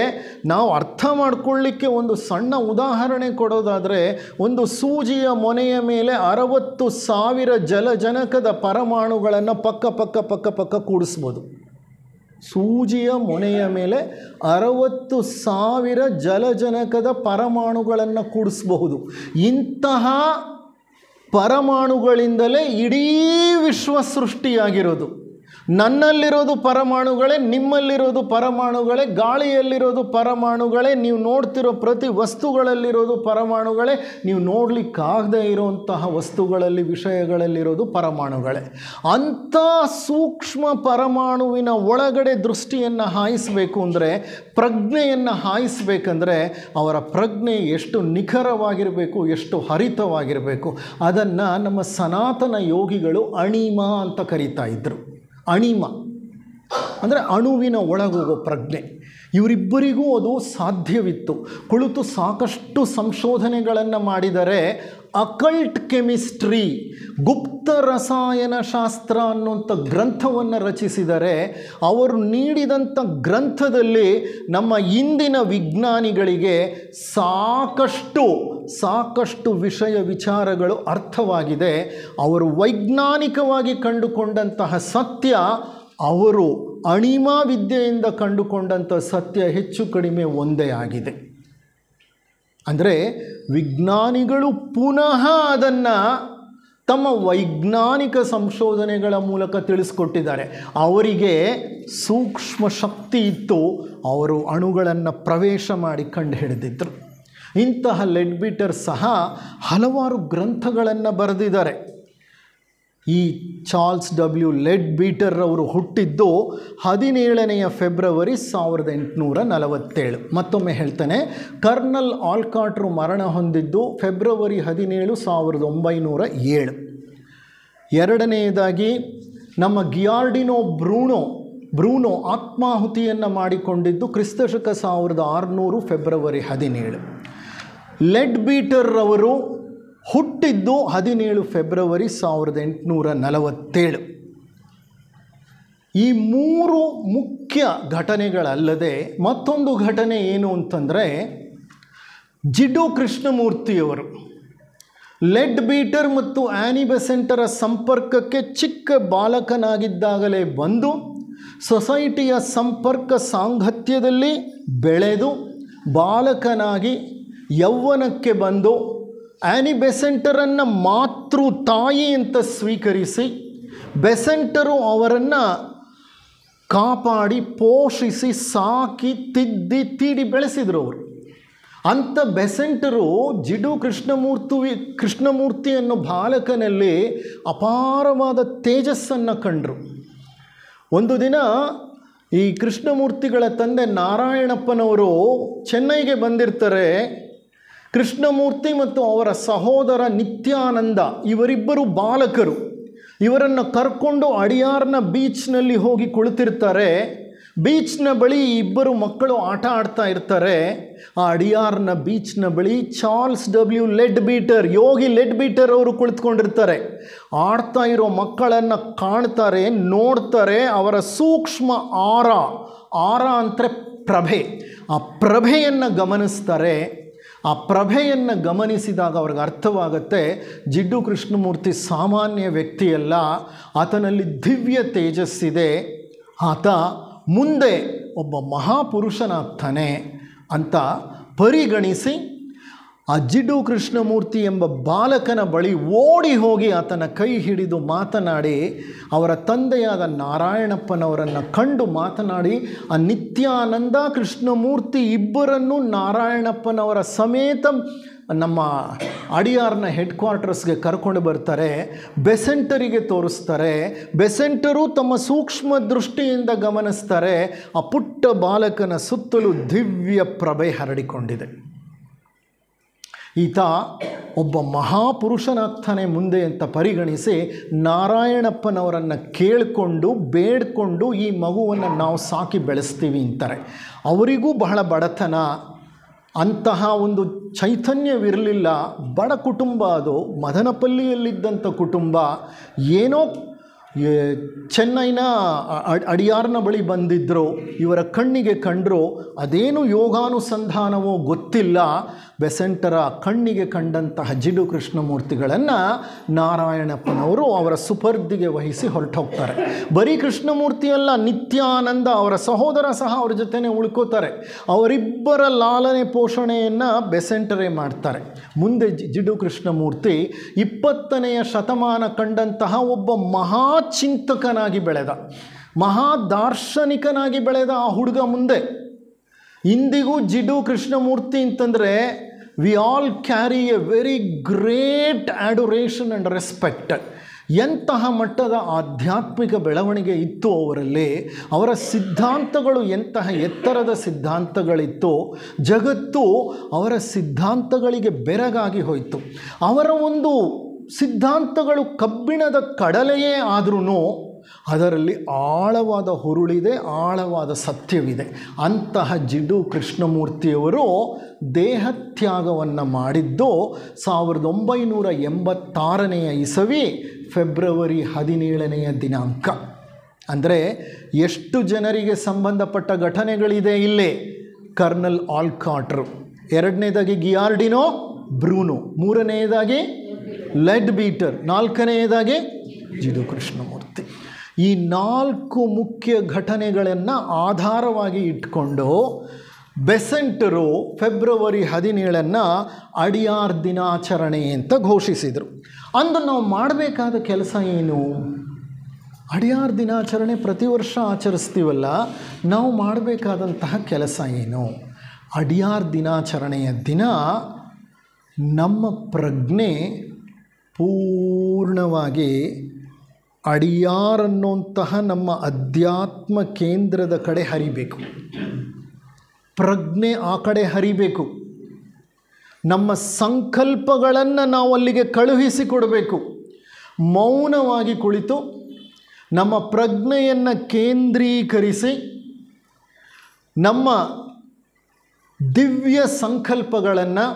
ನಾವು ಅರ್ಥ ಮಾಡ್ಕೊಳ್ಳಿಕ್ಕೆ ಒಂದು ಸಣ್ಣ ಉದಾಹರಣೆ ಕೊಡೋದಾದರೆ, ಒಂದು ಸೂಜಿಯ ಮೊನೆಯ ಮೇಲೆ 60,000 ಜಲಜನಕದ ಪರಮಾಣುಗಳನ್ನು ಪಕ್ಕ ಕೂಡಿಸ್ಬೋದು. ಸೂಜಿಯ ಮೊನೆಯ ಮೇಲೆ 60,000 ಜಲಜನಕದ ಪರಮಾಣುಗಳನ್ನು ಕೂಡಿಸಬಹುದು. ಇಂತಹ ಪರಮಾಣುಗಳಿಂದಲೇ ಇಡೀ ವಿಶ್ವ ಸೃಷ್ಟಿಯಾಗಿರೋದು. ನನ್ನಲ್ಲಿರೋದು ಪರಮಾಣುಗಳೇ, ನಿಮ್ಮಲ್ಲಿರೋದು ಪರಮಾಣುಗಳೇ, ಗಾಳಿಯಲ್ಲಿರೋದು ಪರಮಾಣುಗಳೇ, ನೀವು ನೋಡ್ತಿರೋ ಪ್ರತಿ ವಸ್ತುಗಳಲ್ಲಿರೋದು ಪರಮಾಣುಗಳೇ, ನೀವು ನೋಡಲಿಕ್ಕಾಗದೇ ಇರೋಂತಹ ವಸ್ತುಗಳಲ್ಲಿ, ವಿಷಯಗಳಲ್ಲಿರೋದು ಪರಮಾಣುಗಳೇ. ಅಂಥ ಸೂಕ್ಷ್ಮ ಪರಮಾಣುವಿನ ಒಳಗಡೆ ದೃಷ್ಟಿಯನ್ನು ಹಾಯಿಸಬೇಕು ಅಂದರೆ, ಪ್ರಜ್ಞೆಯನ್ನು ಹಾಯಿಸಬೇಕಂದ್ರೆ ಅವರ ಪ್ರಜ್ಞೆ ಎಷ್ಟು ನಿಖರವಾಗಿರಬೇಕು, ಎಷ್ಟು ಹರಿತವಾಗಿರಬೇಕು. ಅದನ್ನು ನಮ್ಮ ಸನಾತನ ಯೋಗಿಗಳು ಅಣಿಮ ಅಂತ ಕರೀತಾ ಇದ್ದರು. ಅಣಿಮ ಅಂದರೆ ಅಣುವಿನ ಒಳಗೋಗೋ ಪ್ರಜ್ಞೆ. ಇವರಿಬ್ಬರಿಗೂ ಅದು ಸಾಧ್ಯವಿತ್ತು. ಕುಳಿತು ಸಾಕಷ್ಟು ಸಂಶೋಧನೆಗಳನ್ನು ಮಾಡಿದರೆ ಅಕಲ್ಟ್ ಕೆಮಿಸ್ಟ್ರಿ, ಗುಪ್ತ ರಸಾಯನಶಾಸ್ತ್ರ ಅನ್ನುವಂಥ ಗ್ರಂಥವನ್ನು ರಚಿಸಿದರೆ, ಅವರು ನೀಡಿದಂಥ ಗ್ರಂಥದಲ್ಲಿ ನಮ್ಮ ಇಂದಿನ ವಿಜ್ಞಾನಿಗಳಿಗೆ ಸಾಕಷ್ಟು ವಿಷಯ ವಿಚಾರಗಳು ಅರ್ಥವಾಗಿದೆ. ಅವರು ವೈಜ್ಞಾನಿಕವಾಗಿ ಕಂಡುಕೊಂಡಂತಹ ಸತ್ಯ, ಅವರು ಅಣಿಮ ವಿದ್ಯೆಯಿಂದ ಕಂಡುಕೊಂಡಂಥ ಸತ್ಯ ಹೆಚ್ಚು ಕಡಿಮೆ ಒಂದೇ ಆಗಿದೆ. ಅಂದರೆ ವಿಜ್ಞಾನಿಗಳು ಪುನಃ ಅದನ್ನು ತಮ್ಮ ವೈಜ್ಞಾನಿಕ ಸಂಶೋಧನೆಗಳ ಮೂಲಕ ತಿಳಿಸ್ಕೊಟ್ಟಿದ್ದಾರೆ. ಅವರಿಗೆ ಸೂಕ್ಷ್ಮ ಶಕ್ತಿ ಇತ್ತು, ಅವರು ಅಣುಗಳನ್ನು ಪ್ರವೇಶ ಮಾಡಿ ಕಂಡುಹಿಡಿದಿದ್ದರು. ಇಂತಹ ಲೆಡ್ಬೀಟರ್ ಸಹ ಹಲವಾರು ಗ್ರಂಥಗಳನ್ನು ಬರೆದಿದ್ದಾರೆ. ಈ ಚಾರ್ಲ್ಸ್ ಡಬ್ಲ್ಯೂ ಲೆಡ್ಬೀಟರ್ ಅವರು ಹುಟ್ಟಿದ್ದು 17ನೇ ಫೆಬ್ರವರಿ 1847. ಮತ್ತೊಮ್ಮೆ ಹೇಳ್ತೇನೆ, ಕರ್ನಲ್ ಆಲ್ಕಾಟ್ರು ಮರಣ ಹೊಂದಿದ್ದು ಫೆಬ್ರವರಿ 17, 1907. ಎರಡನೆಯದಾಗಿ ನಮ್ಮ ಗಿಯಾರ್ಡಿನೋ ಬ್ರೂನೋ ಆತ್ಮಾಹುತಿಯನ್ನು ಮಾಡಿಕೊಂಡಿದ್ದು ಕ್ರಿಸ್ತಶಕ 1600 ಫೆಬ್ರವರಿ 17. ಲೆಡ್ಬೀಟರ್ ಅವರು ಹುಟ್ಟಿದ್ದು 17 ಫೆಬ್ರವರಿ 1847. ಈ ಮೂರು ಮುಖ್ಯ ಘಟನೆಗಳಲ್ಲದೆ ಮತ್ತೊಂದು ಘಟನೆ ಏನು ಅಂತಂದರೆ, ಜಿಡ್ಡು ಕೃಷ್ಣಮೂರ್ತಿಯವರು ಲೆಡ್ಬೀಟರ್ ಮತ್ತು ಆ್ಯನಿ ಬೆಸೆಂಟರ ಸಂಪರ್ಕಕ್ಕೆ ಚಿಕ್ಕ ಬಾಲಕನಾಗಿದ್ದಾಗಲೇ ಬಂದು ಸೊಸೈಟಿಯ ಸಂಪರ್ಕ ಸಾಂಗತ್ಯದಲ್ಲಿ ಬೆಳೆದು ಬಾಲಕನಾಗಿ ಯೌವನಕ್ಕೆ ಬಂದು ಆ್ಯನಿ ಬೆಸೆಂಟರನ್ನು ಮಾತೃ ತಾಯಿ ಅಂತ ಸ್ವೀಕರಿಸಿ, ಬೆಸೆಂಟರು ಅವರನ್ನು ಕಾಪಾಡಿ ಪೋಷಿಸಿ ಸಾಕಿ ತೀಡಿ ಬೆಳೆಸಿದರು ಅವರು. ಅಂಥ ಬೆಸೆಂಟರು ಜಿಡ್ಡು ಕೃಷ್ಣಮೂರ್ತಿ ಅನ್ನೋ ಬಾಲಕನಲ್ಲಿ ಅಪಾರವಾದ ತೇಜಸ್ಸನ್ನು ಕಂಡರು. ಒಂದು ದಿನ ಈ ಕೃಷ್ಣಮೂರ್ತಿಗಳ ತಂದೆ ನಾರಾಯಣಪ್ಪನವರು ಚೆನ್ನೈಗೆ ಬಂದಿರ್ತಾರೆ. ಕೃಷ್ಣಮೂರ್ತಿ ಮತ್ತು ಅವರ ಸಹೋದರ ನಿತ್ಯಾನಂದ ಇವರಿಬ್ಬರು ಬಾಲಕರು. ಇವರನ್ನು ಕರ್ಕೊಂಡು ಅಡಿಯಾರ್ನ ಬೀಚ್ನಲ್ಲಿ ಹೋಗಿ ಕುಳಿತಿರ್ತಾರೆ. ಬೀಚ್ನ ಬಳಿ ಇಬ್ಬರು ಮಕ್ಕಳು ಆಟ ಆಡ್ತಾ ಇರ್ತಾರೆ. ಆ ಅಡಿಯಾರ್ನ ಬೀಚ್ನ ಬಳಿ Charles W Leadbeater, yogi Leadbeater ಅವರು ಕುಳಿತುಕೊಂಡಿರ್ತಾರೆ. ಆಡ್ತಾ ಇರೋ ಮಕ್ಕಳನ್ನು ಕಾಣ್ತಾರೆ, ನೋಡ್ತಾರೆ. ಅವರ ಸೂಕ್ಷ್ಮ ಆರ ಅಂದರೆ ಪ್ರಭೆ, ಆ ಪ್ರಭೆಯನ್ನು ಗಮನಿಸ್ತಾರೆ. ಆ ಪ್ರಭೆಯನ್ನು ಗಮನಿಸಿದಾಗ ಅವ್ರಿಗೆ ಅರ್ಥವಾಗುತ್ತೆ, ಜಿಡ್ಡು ಕೃಷ್ಣಮೂರ್ತಿ ಸಾಮಾನ್ಯ ವ್ಯಕ್ತಿಯಲ್ಲ, ಆತನಲ್ಲಿ ದಿವ್ಯ ತೇಜಸ್ಸಿದೆ, ಆತ ಮುಂದೆ ಒಬ್ಬ ಮಹಾಪುರುಷನಾಗ್ತಾನೆ ಅಂತ ಪರಿಗಣಿಸಿ ಆ ಜಿಡ್ಡು ಕೃಷ್ಣಮೂರ್ತಿ ಎಂಬ ಬಾಲಕನ ಬಳಿ ಓಡಿ ಹೋಗಿ ಆತನ ಕೈ ಹಿಡಿದು ಮಾತನಾಡಿ, ಅವರ ತಂದೆಯಾದ ನಾರಾಯಣಪ್ಪನವರನ್ನು ಕಂಡು ಮಾತನಾಡಿ ಆ ನಿತ್ಯಾನಂದ ಕೃಷ್ಣಮೂರ್ತಿ ಇಬ್ಬರನ್ನು ನಾರಾಯಣಪ್ಪನವರ ಸಮೇತ ನಮ್ಮ ಅಡಿಯಾರ್ನ ಹೆಡ್ ಕ್ವಾರ್ಟರ್ಸ್ಗೆ ಕರ್ಕೊಂಡು ಬರ್ತಾರೆ. ಬೆಸೆಂಟರಿಗೆ ತೋರಿಸ್ತಾರೆ. ಬೆಸೆಂಟರು ತಮ್ಮ ಸೂಕ್ಷ್ಮ ದೃಷ್ಟಿಯಿಂದ ಗಮನಿಸ್ತಾರೆ. ಆ ಪುಟ್ಟ ಬಾಲಕನ ಸುತ್ತಲೂ ದಿವ್ಯ ಪ್ರಭೆ ಹರಡಿಕೊಂಡಿದೆ. ಈತ ಒಬ್ಬ ಮಹಾಪುರುಷನಾಗ್ತಾನೆ ಮುಂದೆ ಅಂತ ಪರಿಗಣಿಸಿ ನಾರಾಯಣಪ್ಪನವರನ್ನು ಕೇಳಿಕೊಂಡು ಬೇಡಿಕೊಂಡು ಈ ಮಗುವನ್ನು ನಾವು ಸಾಕಿ ಬೆಳೆಸ್ತೀವಿ ಅಂತಾರೆ. ಅವರಿಗೂ ಬಹಳ ಬಡತನ, ಅಂತಹ ಒಂದು ಚೈತನ್ಯವಿರಲಿಲ್ಲ. ಬಡ ಕುಟುಂಬ ಅದು, ಮದನಪಲ್ಲಿಯಲ್ಲಿದ್ದಂಥ ಕುಟುಂಬ. ಏನೋ ಚೆನ್ನೈನ ಅಡಿಯಾರ್ನ ಬಳಿ ಬಂದಿದ್ದರು, ಇವರ ಕಣ್ಣಿಗೆ ಕಂಡರು. ಅದೇನು ಯೋಗಾನುಸಂಧಾನವೋ ಗೊತ್ತಿಲ್ಲ. ಬೆಸೆಂಟರ ಕಣ್ಣಿಗೆ ಕಂಡಂತಹ ಜಿಡ್ಡು ಕೃಷ್ಣಮೂರ್ತಿಗಳನ್ನು ನಾರಾಯಣಪ್ಪನವರು ಅವರ ಸುಪರ್ದಿಗೆ ವಹಿಸಿ ಹೊರಟೋಗ್ತಾರೆ. ಬರೀ ಕೃಷ್ಣಮೂರ್ತಿಯಲ್ಲ, ನಿತ್ಯಾನಂದ ಅವರ ಸಹೋದರ ಸಹ ಅವ್ರ ಜೊತೆನೇ ಉಳ್ಕೋತಾರೆ. ಅವರಿಬ್ಬರ ಲಾಲನೆ ಪೋಷಣೆಯನ್ನು ಬೆಸೆಂಟರೇ ಮಾಡ್ತಾರೆ. ಮುಂದೆ ಜಿಡ್ಡು ಕೃಷ್ಣಮೂರ್ತಿ 20ನೇ ಶತಮಾನ ಕಂಡಂತಹ ಒಬ್ಬ ಮಹಾಚಿಂತಕನಾಗಿ ಬೆಳೆದ, ಮಹಾದಾರ್ಶನಿಕನಾಗಿ ಬೆಳೆದ ಆ ಹುಡುಗ ಮುಂದೆ. ಇಂದಿಗೂ ಜಿಡ್ಡು ಕೃಷ್ಣಮೂರ್ತಿ ಅಂತಂದರೆ we all carry a very great adoration and respect. ಎಂತಹ ಮಟ್ಟದ ಆಧ್ಯಾತ್ಮಿಕ ಬೆಳವಣಿಗೆ ಇತ್ತು ಅವರಲ್ಲಿ. ಅವರ ಸಿದ್ಧಾಂತಗಳು ಎಂತಹ ಎತ್ತರದ ಸಿದ್ಧಾಂತಗಳಿತ್ತು. ಜಗತ್ತು ಅವರ ಸಿದ್ಧಾಂತಗಳಿಗೆ ಬೆರಗಾಗಿ ಹೋಯಿತು. ಅವರ ಒಂದು ಸಿದ್ಧಾಂತಗಳು ಕಬ್ಬಿಣದ ಕಡಲೆಯೇ ಆದ್ರೂ ಅದರಲ್ಲಿ ಆಳವಾದ ಹುರುಳಿದೆ, ಆಳವಾದ ಸತ್ಯವಿದೆ. ಅಂತಹ ಜಿಡ್ಡು ಕೃಷ್ಣಮೂರ್ತಿಯವರು ದೇಹತ್ಯಾಗವನ್ನು ಮಾಡಿದ್ದು 1986ನೇ ಇಸವಿ ಫೆಬ್ರವರಿ 17ನೇ ದಿನಾಂಕ. ಅಂದರೆ ಎಷ್ಟು ಜನರಿಗೆ ಸಂಬಂಧಪಟ್ಟ ಘಟನೆಗಳಿದೆ ಇಲ್ಲಿ? ಕರ್ನಲ್ ಆಲ್ಕಾಟ್ರು, ಎರಡನೇದಾಗಿ ಗಿಯಾರ್ಡಿನೋ ಬ್ರೂನೋ, ಮೂರನೆಯದಾಗಿ ಲೆಡ್ ಬೀಟರ್, ನಾಲ್ಕನೆಯದಾಗಿ ಜಿಡ್ಡು ಕೃಷ್ಣಮೂರ್ತಿ. ಈ 4 ಮುಖ್ಯ ಘಟನೆಗಳನ್ನು ಆಧಾರವಾಗಿ ಇಟ್ಕೊಂಡು ಬೆಸೆಂಟರು ಫೆಬ್ರವರಿ 17 ಅಡಿಯಾರ್ ದಿನಾಚರಣೆ ಅಂತ ಘೋಷಿಸಿದರು. ಅಂದು ನಾವು ಮಾಡಬೇಕಾದ ಕೆಲಸ ಏನು? ಅಡಿಯಾರ್ ದಿನಾಚರಣೆ ಪ್ರತಿ ವರ್ಷ ಆಚರಿಸ್ತೀವಲ್ಲ, ನಾವು ಮಾಡಬೇಕಾದಂತಹ ಕೆಲಸ ಏನು? ಅಡಿಯಾರ್ ದಿನಾಚರಣೆಯ ದಿನ ನಮ್ಮ ಪ್ರಜ್ಞೆ ಪೂರ್ಣವಾಗಿ ಅಡಿಯಾರ್ ಅನ್ನುವಂತಹ ನಮ್ಮ ಅಧ್ಯಾತ್ಮ ಕೇಂದ್ರದ ಕಡೆ ಹರಿಬೇಕು. ಪ್ರಜ್ಞೆ ಆ ಕಡೆ ಹರಿಬೇಕು. ನಮ್ಮ ಸಂಕಲ್ಪಗಳನ್ನು ನಾವು ಅಲ್ಲಿಗೆ ಕಳುಹಿಸಿಕೊಡಬೇಕು. ಮೌನವಾಗಿ ಕುಳಿತು ನಮ್ಮ ಪ್ರಜ್ಞೆಯನ್ನು ಕೇಂದ್ರೀಕರಿಸಿ ನಮ್ಮ ದಿವ್ಯ ಸಂಕಲ್ಪಗಳನ್ನು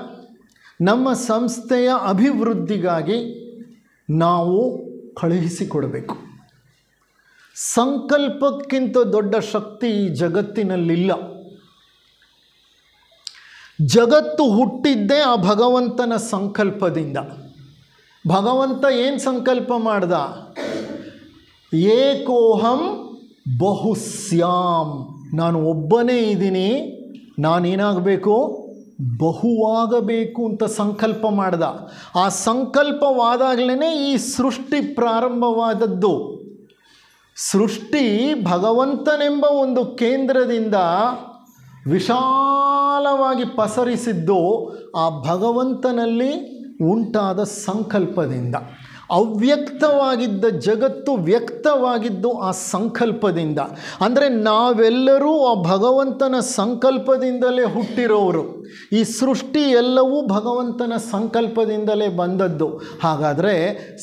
ನಮ್ಮ ಸಂಸ್ಥೆಯ ಅಭಿವೃದ್ಧಿಗಾಗಿ ನಾವು ಕಳುಹಿಸಿಕೊಡಬೇಕು. ಸಂಕಲ್ಪಕ್ಕಿಂತ ದೊಡ್ಡ ಶಕ್ತಿ ಈ ಜಗತ್ತಿನಲ್ಲಿಲ್ಲ. ಜಗತ್ತು ಹುಟ್ಟಿದ್ದೇ ಆ ಭಗವಂತನ ಸಂಕಲ್ಪದಿಂದ. ಭಗವಂತ ಏನು ಸಂಕಲ್ಪ ಮಾಡ್ದ? ಏಕೋಹಂ ಬಹುಸ್ಯಾಮ್, ನಾನು ಒಬ್ಬನೇ ಇದ್ದೀನಿ, ನಾನೇನಾಗಬೇಕು? ಬಹುವಾಗಬೇಕು ಅಂತ ಸಂಕಲ್ಪ ಮಾಡ್ದ. ಆ ಸಂಕಲ್ಪವಾದಾಗಲೇ ಈ ಸೃಷ್ಟಿ ಪ್ರಾರಂಭವಾದದ್ದು. ಸೃಷ್ಟಿ ಭಗವಂತನೆಂಬ ಒಂದು ಕೇಂದ್ರದಿಂದ ವಿಶಾಲವಾಗಿ ಪಸರಿಸಿದ್ದು ಆ ಭಗವಂತನಲ್ಲಿ ಉಂಟಾದ ಸಂಕಲ್ಪದಿಂದ. ಅವ್ಯಕ್ತವಾಗಿದ್ದ ಜಗತ್ತು ವ್ಯಕ್ತವಾಗಿದ್ದು ಆ ಸಂಕಲ್ಪದಿಂದ. ಅಂದರೆ ನಾವೆಲ್ಲರೂ ಆ ಭಗವಂತನ ಸಂಕಲ್ಪದಿಂದಲೇ ಹುಟ್ಟಿರೋರು. ಈ ಸೃಷ್ಟಿ ಎಲ್ಲವೂ ಭಗವಂತನ ಸಂಕಲ್ಪದಿಂದಲೇ ಬಂದದ್ದು. ಹಾಗಾದರೆ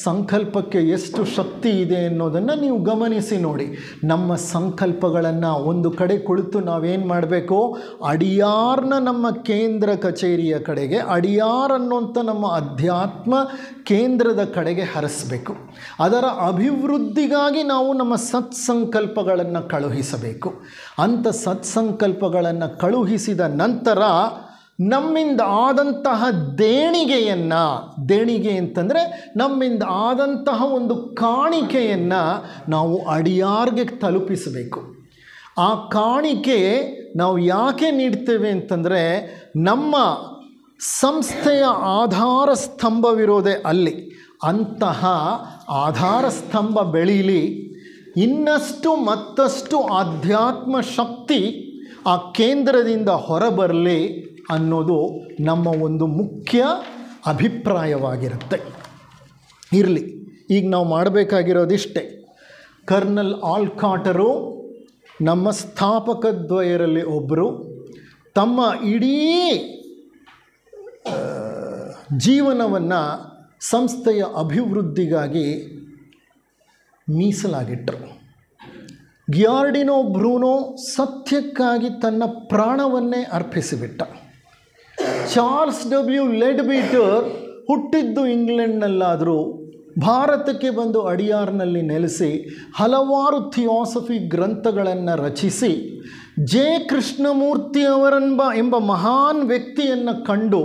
ಸಂಕಲ್ಪಕ್ಕೆ ಎಷ್ಟು ಶಕ್ತಿ ಇದೆ ಅನ್ನೋದನ್ನು ನೀವು ಗಮನಿಸಿ ನೋಡಿ. ನಮ್ಮ ಸಂಕಲ್ಪಗಳನ್ನು ಒಂದು ಕಡೆ ಕುಳಿತು ನಾವೇನು ಮಾಡಬೇಕು, ಅಡಿಯಾರ್ನ ನಮ್ಮ ಕೇಂದ್ರ ಕಚೇರಿಯ ಕಡೆಗೆ, ಅಡಿಯಾರ್ ಅನ್ನೋಂಥ ನಮ್ಮ ಅಧ್ಯಾತ್ಮ ಕೇಂದ್ರದ ಕಡೆಗೆ ಹರಿಸಬೇಕು. ಅದರ ಅಭಿವೃದ್ಧಿಗಾಗಿ ನಾವು ನಮ್ಮ ಸತ್ಸಂಕಲ್ಪಗಳನ್ನು ಕಳುಹಿಸಬೇಕು. ಅಂಥ ಸತ್ಸಂಕಲ್ಪಗಳನ್ನು ಕಳುಹಿಸಿದ ನಂತರ ನಮ್ಮಿಂದ ಆದಂತಹ ದೇಣಿಗೆ ಅಂತಂದರೆ ನಮ್ಮಿಂದ ಆದಂತಹ ಒಂದು ಕಾಣಿಕೆಯನ್ನು ನಾವು ಅಡಿಯಾರ್ಗೆ ತಲುಪಿಸಬೇಕು. ಆ ಕಾಣಿಕೆ ನಾವು ಯಾಕೆ ನೀಡ್ತೇವೆ ಅಂತಂದರೆ, ನಮ್ಮ ಸಂಸ್ಥೆಯ ಆಧಾರ ಸ್ತಂಭವಿರೋದೇ ಅಲ್ಲಿ. ಅಂತಹ ಆಧಾರ ಸ್ತಂಭ ಬೆಳೀಲಿ, ಇನ್ನಷ್ಟು ಮತ್ತಷ್ಟು ಆಧ್ಯಾತ್ಮ ಶಕ್ತಿ ಆ ಕೇಂದ್ರದಿಂದ ಹೊರಬರಲಿ ಅನ್ನೋದು ನಮ್ಮ ಒಂದು ಮುಖ್ಯ ಅಭಿಪ್ರಾಯವಾಗಿರುತ್ತೆ. ಇರಲಿ, ಈಗ ನಾವು ಮಾಡಬೇಕಾಗಿರೋದಿಷ್ಟೇ. ಕರ್ನಲ್ ಆಲ್ಕಾಟರು ನಮ್ಮ ಸ್ಥಾಪಕದ್ವಯರಲ್ಲಿ ಒಬ್ಬರು, ತಮ್ಮ ಇಡೀ ಜೀವನವನ್ನು ಸಂಸ್ಥೆಯ ಅಭಿವೃದ್ಧಿಗಾಗಿ ಮೀಸಲಾಗಿಟ್ಟರು. ಗಿಯಾರ್ಡಿನೋ ಬ್ರೂನೋ ಸತ್ಯಕ್ಕಾಗಿ ತನ್ನ ಪ್ರಾಣವನ್ನೇ ಅರ್ಪಿಸಿಬಿಟ್ಟ. ಚಾರ್ಲ್ಸ್ ಡಬ್ಲ್ಯೂ ಲೆಡ್ಬೀಟರ್ ಹುಟ್ಟಿದ್ದು ಇಂಗ್ಲೆಂಡ್ನಲ್ಲಾದರೂ ಭಾರತಕ್ಕೆ ಬಂದು ಅಡಿಯಾರ್ನಲ್ಲಿ ನೆಲೆಸಿ ಹಲವಾರು ಥಿಯಾಸಫಿ ಗ್ರಂಥಗಳನ್ನು ರಚಿಸಿ ಜೆ ಕೃಷ್ಣಮೂರ್ತಿ ಎಂಬ ಮಹಾನ್ ವ್ಯಕ್ತಿಯನ್ನು ಕಂಡು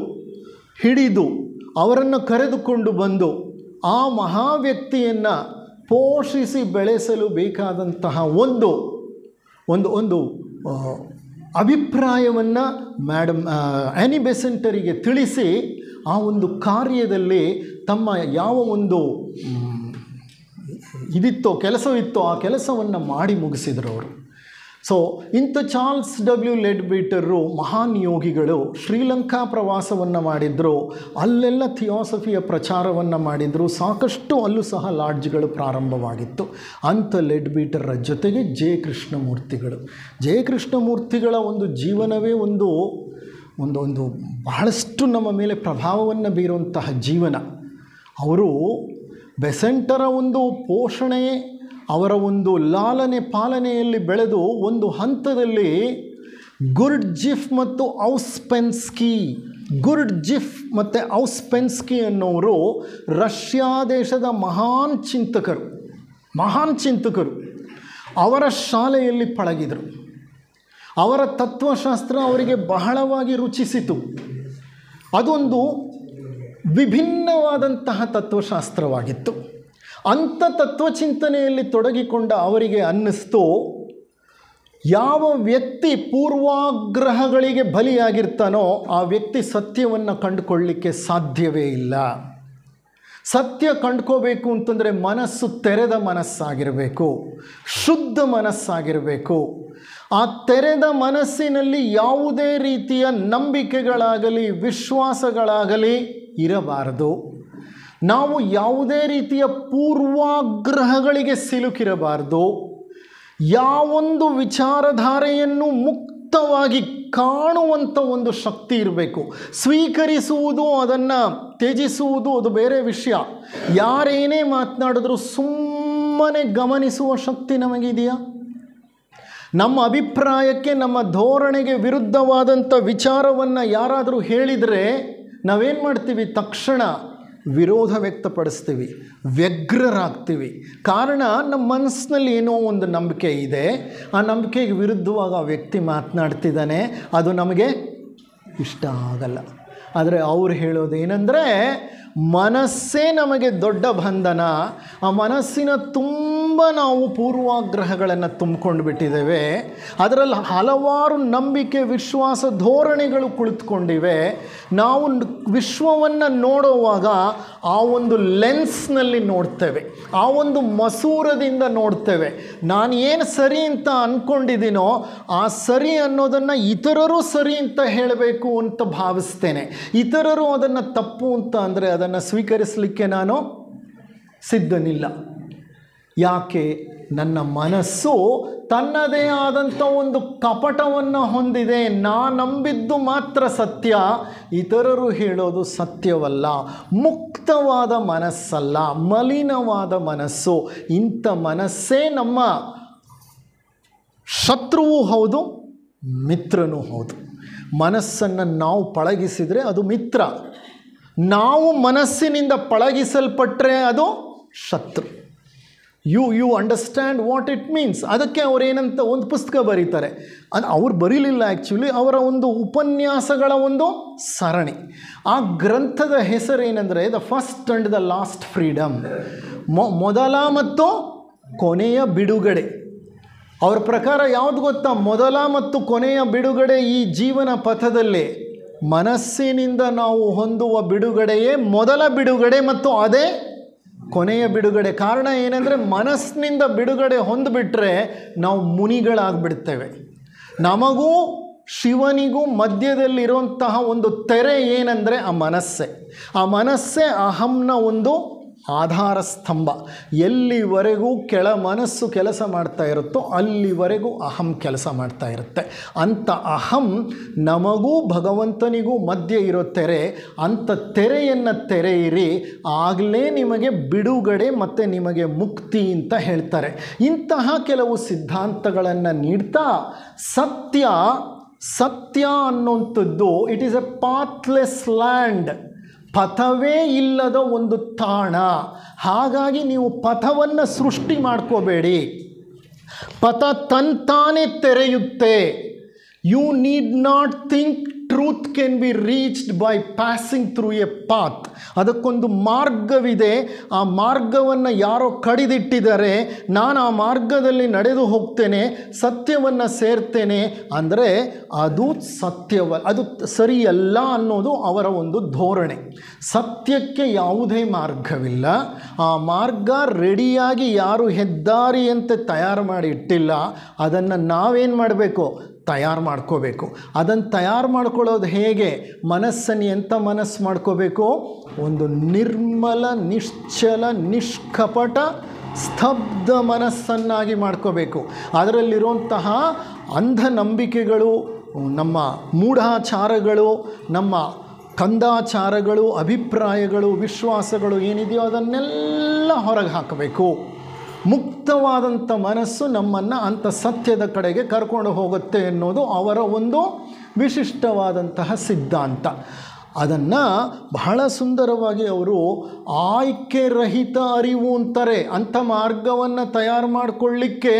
ಹಿಡಿದು ಅವರನ್ನು ಕರೆದುಕೊಂಡು ಬಂದು ಆ ಮಹಾ ವ್ಯಕ್ತಿಯನ್ನು ಪೋಷಿಸಿ ಬೆಳೆಸಲು ಬೇಕಾದಂತಹ ಒಂದು ಒಂದು ಒಂದು ಅಭಿಪ್ರಾಯವನ್ನು ಮೇಡಮ್ ಆ್ಯನಿ ಬೆಸೆಂಟರಿಗೆ ತಿಳಿಸಿ ಆ ಒಂದು ಕಾರ್ಯದಲ್ಲಿ ತಮ್ಮ ಯಾವ ಒಂದು ಕೆಲಸವಿತ್ತೋ ಆ ಕೆಲಸವನ್ನು ಮಾಡಿ ಮುಗಿಸಿದರು ಅವರು. ಸೊ ಇಂಥ ಚಾರ್ಲ್ಸ್ ಡಬ್ಲ್ಯೂ ಲೆಡ್ಬೀಟರು ಮಹಾನ್ ಯೋಗಿಗಳು ಶ್ರೀಲಂಕಾ ಪ್ರವಾಸವನ್ನು ಮಾಡಿದರು. ಅಲ್ಲೆಲ್ಲ ಥಿಯಾಸಫಿಯ ಪ್ರಚಾರವನ್ನು ಮಾಡಿದರು. ಸಾಕಷ್ಟು ಅಲ್ಲೂ ಸಹ ಲಾಡ್ಜ್ಗಳು ಪ್ರಾರಂಭವಾಗಿತ್ತು. ಅಂಥ ಲೆಡ್ಬೀಟರ ಜೊತೆಗೆ ಜೆ ಕೃಷ್ಣಮೂರ್ತಿಗಳ ಒಂದು ಜೀವನವೇ ಒಂದು ಒಂದು ಒಂದು ಬಹಳಷ್ಟು ನಮ್ಮ ಮೇಲೆ ಪ್ರಭಾವವನ್ನು ಬೀರುವಂತಹ ಜೀವನ. ಅವರು ಬೆಸೆಂಟರ ಒಂದು ಪೋಷಣೆ, ಅವರ ಒಂದು ಲಾಲನೆ ಪಾಲನೆಯಲ್ಲಿ ಬೆಳೆದು ಒಂದು ಹಂತದಲ್ಲಿ ಗುರ್ಡ್ಜಿಫ್ ಮತ್ತು ಔಸ್ಪೆನ್ಸ್ಕಿ ಅನ್ನೋರು ರಷ್ಯಾ ದೇಶದ ಮಹಾನ್ ಚಿಂತಕರು ಅವರ ಶಾಲೆಯಲ್ಲಿ ಪಳಗಿದರು. ಅವರ ತತ್ವಶಾಸ್ತ್ರ ಅವರಿಗೆ ಬಹಳವಾಗಿ ರುಚಿಸಿತು. ಅದೊಂದು ವಿಭಿನ್ನವಾದಂತಹ ತತ್ವಶಾಸ್ತ್ರವಾಗಿತ್ತು. ಅಂಥ ತತ್ವಚಿಂತನೆಯಲ್ಲಿ ತೊಡಗಿಕೊಂಡ ಅವರಿಗೆ ಅನ್ನಿಸ್ತು, ಯಾವ ವ್ಯಕ್ತಿ ಪೂರ್ವಾಗ್ರಹಗಳಿಗೆ ಬಲಿಯಾಗಿರ್ತಾನೋ ಆ ವ್ಯಕ್ತಿ ಸತ್ಯವನ್ನು ಕಂಡುಕೊಳ್ಳಲಿಕ್ಕೆ ಸಾಧ್ಯವೇ ಇಲ್ಲ. ಸತ್ಯ ಕಂಡ್ಕೋಬೇಕು ಅಂತಂದರೆ ಮನಸ್ಸು ತೆರೆದ ಮನಸ್ಸಾಗಿರಬೇಕು, ಶುದ್ಧ ಮನಸ್ಸಾಗಿರಬೇಕು. ಆ ತೆರೆದ ಮನಸ್ಸಿನಲ್ಲಿ ಯಾವುದೇ ರೀತಿಯ ನಂಬಿಕೆಗಳಾಗಲಿ ವಿಶ್ವಾಸಗಳಾಗಲಿ ಇರಬಾರದು. ನಾವು ಯಾವುದೇ ರೀತಿಯ ಪೂರ್ವಾಗ್ರಹಗಳಿಗೆ ಸಿಲುಕಿರಬಾರ್ದು. ಯಾವೊಂದು ವಿಚಾರಧಾರೆಯನ್ನು ಮುಕ್ತವಾಗಿ ಕಾಣುವಂಥ ಒಂದು ಶಕ್ತಿ ಇರಬೇಕು. ಸ್ವೀಕರಿಸುವುದು, ಅದನ್ನು ತ್ಯಜಿಸುವುದು ಅದು ಬೇರೆ ವಿಷಯ. ಯಾರೇನೇ ಮಾತನಾಡಿದ್ರೂ ಸುಮ್ಮನೆ ಗಮನಿಸುವ ಶಕ್ತಿ ನಮಗಿದೆಯಾ? ನಮ್ಮ ಅಭಿಪ್ರಾಯಕ್ಕೆ, ನಮ್ಮ ಧೋರಣೆಗೆ ವಿರುದ್ಧವಾದಂಥ ವಿಚಾರವನ್ನು ಯಾರಾದರೂ ಹೇಳಿದರೆ ನಾವೇನು ಮಾಡ್ತೀವಿ? ತಕ್ಷಣ ವಿರೋಧ ವ್ಯಕ್ತಪಡಿಸ್ತೀವಿ, ವ್ಯಗ್ರರಾಗ್ತೀವಿ. ಕಾರಣ ನಮ್ಮ ಮನಸ್ಸಿನಲ್ಲಿ ಏನೋ ಒಂದು ನಂಬಿಕೆ ಇದೆ. ಆ ನಂಬಿಕೆಗೆ ವಿರುದ್ಧವಾಗಿ ಆ ವ್ಯಕ್ತಿ ಮಾತನಾಡ್ತಿದ್ದಾನೆ, ಅದು ನಮಗೆ ಇಷ್ಟ ಆಗಲ್ಲ. ಆದರೆ ಅವ್ರು ಹೇಳೋದೇನೆಂದರೆ, ಮನಸ್ಸೇ ನಮಗೆ ದೊಡ್ಡ ಬಂಧನ. ಆ ಮನಸ್ಸಿನ ತುಂಬ ನಾವು ಪೂರ್ವಾಗ್ರಹಗಳನ್ನು ತುಂಬಿಕೊಂಡು ಬಿಟ್ಟಿದ್ದೇವೆ. ಅದರಲ್ಲಿ ಹಲವಾರು ನಂಬಿಕೆ ವಿಶ್ವಾಸ ಧೋರಣೆಗಳು ಕುಳಿತುಕೊಂಡಿವೆ. ನಾವು ವಿಶ್ವವನ್ನು ನೋಡುವಾಗ ಆ ಒಂದು ಲೆನ್ಸ್ನಲ್ಲಿ ನೋಡ್ತೇವೆ, ಆ ಒಂದು ಮಸೂರದಿಂದ ನೋಡ್ತೇವೆ. ನಾನು ಏನು ಸರಿ ಅಂತ ಅಂದ್ಕೊಂಡಿದ್ದೀನೋ ಆ ಸರಿ ಅನ್ನೋದನ್ನು ಇತರರು ಸರಿ ಅಂತ ಹೇಳಬೇಕು ಅಂತ ಭಾವಿಸ್ತೇನೆ. ಇತರರು ಅದನ್ನು ತಪ್ಪು ಅಂತ ಅಂದರೆ ಅದನ್ನು ಸ್ವೀಕರಿಸಲಿಕ್ಕೆ ನಾನು ಸಿದ್ಧನಿಲ್ಲ. ಯಾಕೆ? ನನ್ನ ಮನಸ್ಸು ತನ್ನದೇ ಆದಂಥ ಒಂದು ಕಪಟವನ್ನು ಹೊಂದಿದೆ. ನಂಬಿದ್ದು ಮಾತ್ರ ಸತ್ಯ, ಇತರರು ಹೇಳೋದು ಸತ್ಯವಲ್ಲ. ಮುಕ್ತವಾದ ಮನಸ್ಸಲ್ಲ, ಮಲಿನವಾದ ಮನಸ್ಸು. ಇಂಥ ಮನಸ್ಸೇ ನಮ್ಮ ಶತ್ರುವೂ ಹೌದು, ಮಿತ್ರನೂ ಹೌದು. ಮನಸ್ಸನ್ನು ನಾವು ಪಳಗಿಸಿದರೆ ಅದು ಮಿತ್ರ, ನಾವು ಮನಸ್ಸಿನಿಂದ ಪಳಗಿಸಲ್ಪಟ್ಟರೆ ಅದು ಶತ್ರು. You understand what it means. ಅದಕ್ಕೆ ಅವರೇನಂತ ಒಂದು ಪುಸ್ತಕ ಬರೀತಾರೆ, ಅದು ಅವ್ರು ಬರೀಲಿಲ್ಲ ಆ್ಯಕ್ಚುಲಿ, ಅವರ ಒಂದು ಉಪನ್ಯಾಸಗಳ ಒಂದು ಸರಣಿ. ಆ ಗ್ರಂಥದ ಹೆಸರೇನೆಂದರೆ the first and the last freedom, ಮೊದಲ ಮತ್ತು ಕೊನೆಯ ಬಿಡುಗಡೆ. ಅವ್ರ ಪ್ರಕಾರ ಯಾವುದು ಗೊತ್ತಾ, ಮೊದಲ ಮತ್ತು ಕೊನೆಯ ಬಿಡುಗಡೆ ಈ ಜೀವನ ಪಥದಲ್ಲಿ ಮನಸ್ಸಿನಿಂದ ನಾವು ಹೊಂದುವ ಬಿಡುಗಡೆಯೇ ಮೊದಲ ಬಿಡುಗಡೆ ಮತ್ತು ಅದೇ ಕೊನೆಯ ಬಿಡುಗಡೆ. ಕಾರಣ ಏನೆಂದರೆ ಮನಸ್ಸಿನಿಂದ ಬಿಡುಗಡೆ ಹೊಂದಿಬಿಟ್ರೆ ನಾವು ಮುನಿಗಳಾಗ್ಬಿಡ್ತೇವೆ. ನಮಗೂ ಶಿವನಿಗೂ ಮಧ್ಯದಲ್ಲಿರುವಂತಹ ಒಂದು ತೆರೆ ಏನಂದರೆ ಆ ಮನಸ್ಸೇ ಅಹಂನ ಒಂದು ಆಧಾರ ಸ್ತಂಭ. ಎಲ್ಲಿವರೆಗೂ ಕೆಳ ಮನಸ್ಸು ಕೆಲಸ ಮಾಡ್ತಾ ಇರುತ್ತೋ ಅಲ್ಲಿವರೆಗೂ ಅಹಂ ಕೆಲಸ ಮಾಡ್ತಾ ಇರುತ್ತೆ. ಅಂಥ ಅಹಂ ನಮಗೂ ಭಗವಂತನಿಗೂ ಮಧ್ಯೆ ಇರೋ ತೆರೆ. ಅಂಥ ತೆರೆಯನ್ನು ತೆರೆಯಿರಿ, ಆಗಲೇ ನಿಮಗೆ ಬಿಡುಗಡೆ ಮತ್ತು ನಿಮಗೆ ಮುಕ್ತಿ ಅಂತ ಹೇಳ್ತಾರೆ. ಇಂತಹ ಕೆಲವು ಸಿದ್ಧಾಂತಗಳನ್ನು ನೀಡ್ತಾ ಸತ್ಯ ಅನ್ನುವಂಥದ್ದು ಇಟ್ ಈಸ್ ಎ ಪಾತ್ಲೆಸ್ ಲ್ಯಾಂಡ್, ಪಥವೇ ಇಲ್ಲದ ಒಂದು ತಾಣ. ಹಾಗಾಗಿ ನೀವು ಪಥವನ್ನು ಸೃಷ್ಟಿ ಮಾಡ್ಕೋಬೇಡಿ, ಪಥ ತಂತಾನೇ ತೆರೆಯುತ್ತೆ. You need not think truth can be reached by passing through a path. ಅದಕ್ಕೊಂದು ಮಾರ್ಗವಿದೆ, ಆ ಮಾರ್ಗವನ್ನು ಯಾರೋ ಕಡಿದಿಟ್ಟಿದ್ದಾರೆ, ನಾನು ಆ ಮಾರ್ಗದಲ್ಲಿ ನಡೆದು ಹೋಗ್ತೇನೆ, ಸತ್ಯವನ್ನು ಸೇರ್ತೇನೆ ಅಂದರೆ ಅದು ಅದು ಸರಿಯಲ್ಲ ಅನ್ನೋದು ಅವರ ಒಂದು ಧೋರಣೆ. ಸತ್ಯಕ್ಕೆ ಯಾವುದೇ ಮಾರ್ಗವಿಲ್ಲ. ಆ ಮಾರ್ಗ ರೆಡಿಯಾಗಿ ಯಾರು ಹೆದ್ದಾರಿಯಂತೆ ತಯಾರು ಮಾಡಿ ಇಟ್ಟಿಲ್ಲ, ಅದನ್ನು ನಾವೇನು ಮಾಡಬೇಕು, ತಯಾರು ಮಾಡ್ಕೋಬೇಕು. ಅದನ್ನು ತಯಾರು ಮಾಡ್ಕೊಳ್ಳೋದು ಹೇಗೆ? ಮನಸ್ಸನ್ನು ಎಂಥ ಮನಸ್ಸು ಮಾಡ್ಕೋಬೇಕು? ಒಂದು ನಿರ್ಮಲ, ನಿಶ್ಚಲ, ನಿಷ್ಕಪಟ, ಸ್ತಬ್ಧ ಮನಸ್ಸನ್ನಾಗಿ ಮಾಡ್ಕೋಬೇಕು. ಅದರಲ್ಲಿರುವಂತಹ ಅಂಧ ನಂಬಿಕೆಗಳು, ನಮ್ಮ ಮೂಢಾಚಾರಗಳು, ನಮ್ಮ ಕಂದಾಚಾರಗಳು, ಅಭಿಪ್ರಾಯಗಳು, ವಿಶ್ವಾಸಗಳು ಏನಿದೆಯೋ ಅದನ್ನೆಲ್ಲ ಹೊರಗೆ ಹಾಕಬೇಕು. ಮುಕ್ತವಾದಂಥ ಮನಸ್ಸು ನಮ್ಮನ್ನು ಅಂಥ ಸತ್ಯದ ಕಡೆಗೆ ಕರ್ಕೊಂಡು ಹೋಗುತ್ತೆ ಎನ್ನುವುದು ಅವರ ಒಂದು ವಿಶಿಷ್ಟವಾದಂತಹ ಸಿದ್ಧಾಂತ. ಅದನ್ನು ಬಹಳ ಸುಂದರವಾಗಿ ಅವರು ಆಯ್ಕೆ ರಹಿತ ಅರಿವು ಅಂತಾರೆ. ಅಂಥ ಮಾರ್ಗವನ್ನು ತಯಾರು ಮಾಡಿಕೊಳ್ಳಿಕ್ಕೆ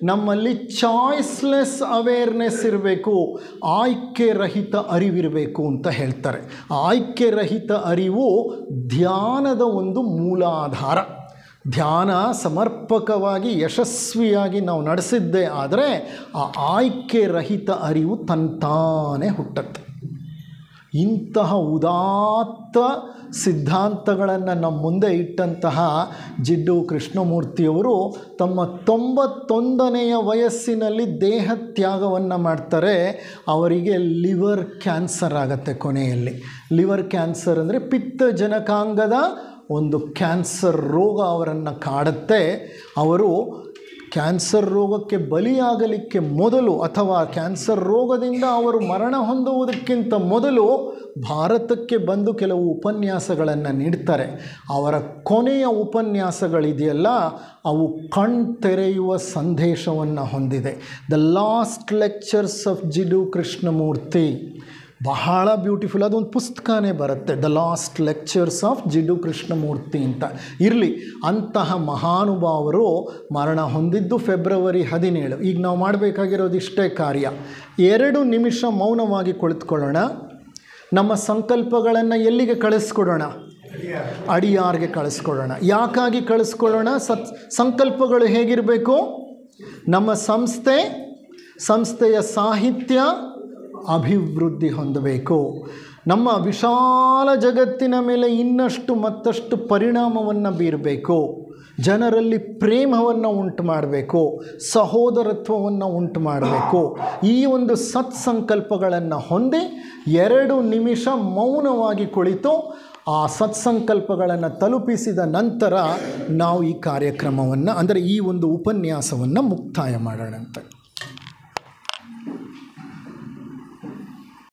ನಮ್ಮಲ್ಲಿ ಚಾಯ್ಸ್ಲೆಸ್ ಅವೇರ್ನೆಸ್ ಇರಬೇಕು, ಆಯ್ಕೆ ರಹಿತ ಅರಿವಿರಬೇಕು ಅಂತ ಹೇಳ್ತಾರೆ. ಆಯ್ಕೆ ರಹಿತ ಅರಿವು ಧ್ಯಾನದ ಒಂದು ಮೂಲಾಧಾರ. ಧ್ಯಾನ ಸಮರ್ಪಕವಾಗಿ ಯಶಸ್ವಿಯಾಗಿ ನಾವು ನಡೆಸಿದ್ದೇ ಆದರೆ ಆ ಆಯ್ಕೆ ರಹಿತ ಅರಿವು ತಂತಾನೇ ಹುಟ್ಟುತ್ತೆ. ಇಂತಹ ಉದಾತ್ತ ಸಿದ್ಧಾಂತಗಳನ್ನು ನಮ್ಮ ಮುಂದೆ ಇಟ್ಟಂತಹ ಜಿಡ್ಡು ಕೃಷ್ಣಮೂರ್ತಿಯವರು ತಮ್ಮ 91ನೆಯ ವಯಸ್ಸಿನಲ್ಲಿ ದೇಹ ತ್ಯಾಗವನ್ನು ಮಾಡ್ತಾರೆ. ಅವರಿಗೆ ಲಿವರ್ ಕ್ಯಾನ್ಸರ್ ಆಗುತ್ತೆ ಕೊನೆಯಲ್ಲಿ. ಲಿವರ್ ಕ್ಯಾನ್ಸರ್ ಅಂದರೆ ಪಿತ್ತಜನಕಾಂಗದ ಒಂದು ಕ್ಯಾನ್ಸರ್ ರೋಗ ಅವರನ್ನು ಕಾಡುತ್ತೆ. ಅವರು ಕ್ಯಾನ್ಸರ್ ರೋಗಕ್ಕೆ ಬಲಿಯಾಗಲಿಕ್ಕೆ ಮೊದಲು ಅಥವಾ ಕ್ಯಾನ್ಸರ್ ರೋಗದಿಂದ ಅವರು ಮರಣ ಹೊಂದುವುದಕ್ಕಿಂತ ಮೊದಲು ಭಾರತಕ್ಕೆ ಬಂದು ಕೆಲವು ಉಪನ್ಯಾಸಗಳನ್ನು ನೀಡ್ತಾರೆ. ಅವರ ಕೊನೆಯ ಉಪನ್ಯಾಸಗಳಿದೆಯಲ್ಲ, ಅವು ಕಣ್ತೆರೆಯುವ ಸಂದೇಶವನ್ನು ಹೊಂದಿದೆ. ದ ಲಾಸ್ಟ್ ಲೆಕ್ಚರ್ಸ್ ಆಫ್ ಜಿಡ್ಡು ಕೃಷ್ಣಮೂರ್ತಿ, ಬಹಳ ಬ್ಯೂಟಿಫುಲ್. ಅದೊಂದು ಪುಸ್ತಕನೇ ಬರುತ್ತೆ, ದ ಲಾಸ್ಟ್ ಲೆಕ್ಚರ್ಸ್ ಆಫ್ ಜಿಡ್ಡು ಕೃಷ್ಣಮೂರ್ತಿ ಅಂತ. ಇರಲಿ, ಅಂತಹ ಮಹಾನುಭಾವರು ಮರಣ ಹೊಂದಿದ್ದು ಫೆಬ್ರವರಿ 17. ಈಗ ನಾವು ಮಾಡಬೇಕಾಗಿರೋದು ಇಷ್ಟೇ ಕಾರ್ಯ. 2 ನಿಮಿಷ ಮೌನವಾಗಿ ಕುಳಿತುಕೊಳ್ಳೋಣ. ನಮ್ಮ ಸಂಕಲ್ಪಗಳನ್ನು ಎಲ್ಲಿಗೆ ಕಳಿಸ್ಕೊಡೋಣ? ಅಡಿಯಾರ್ಗೆ ಕಳಿಸ್ಕೊಡೋಣ. ಯಾಕಾಗಿ ಕಳಿಸ್ಕೊಡೋಣ? ಸಂಕಲ್ಪಗಳು ಹೇಗಿರಬೇಕು? ನಮ್ಮ ಸಂಸ್ಥೆಯ ಸಾಹಿತ್ಯ ಅಭಿವೃದ್ಧಿ ಹೊಂದಬೇಕು. ನಮ್ಮ ವಿಶಾಲ ಜಗತ್ತಿನ ಮೇಲೆ ಇನ್ನಷ್ಟು ಮತ್ತಷ್ಟು ಪರಿಣಾಮವನ್ನು ಬೀರಬೇಕು. ಜನರಲ್ಲಿ ಪ್ರೇಮವನ್ನು ಉಂಟು ಮಾಡಬೇಕು, ಸಹೋದರತ್ವವನ್ನು ಉಂಟು ಮಾಡಬೇಕು. ಈ ಒಂದು ಸತ್ಸಂಕಲ್ಪಗಳನ್ನು ಹೊಂದಿ 2 ನಿಮಿಷ ಮೌನವಾಗಿ ಕುಳಿತು ಆ ಸತ್ಸಂಕಲ್ಪಗಳನ್ನು ತಲುಪಿಸಿದ ನಂತರ ನಾವು ಈ ಕಾರ್ಯಕ್ರಮವನ್ನು ಅಂದರೆ ಈ ಒಂದು ಉಪನ್ಯಾಸವನ್ನು ಮುಕ್ತಾಯ ಮಾಡೋಣಂತೆ.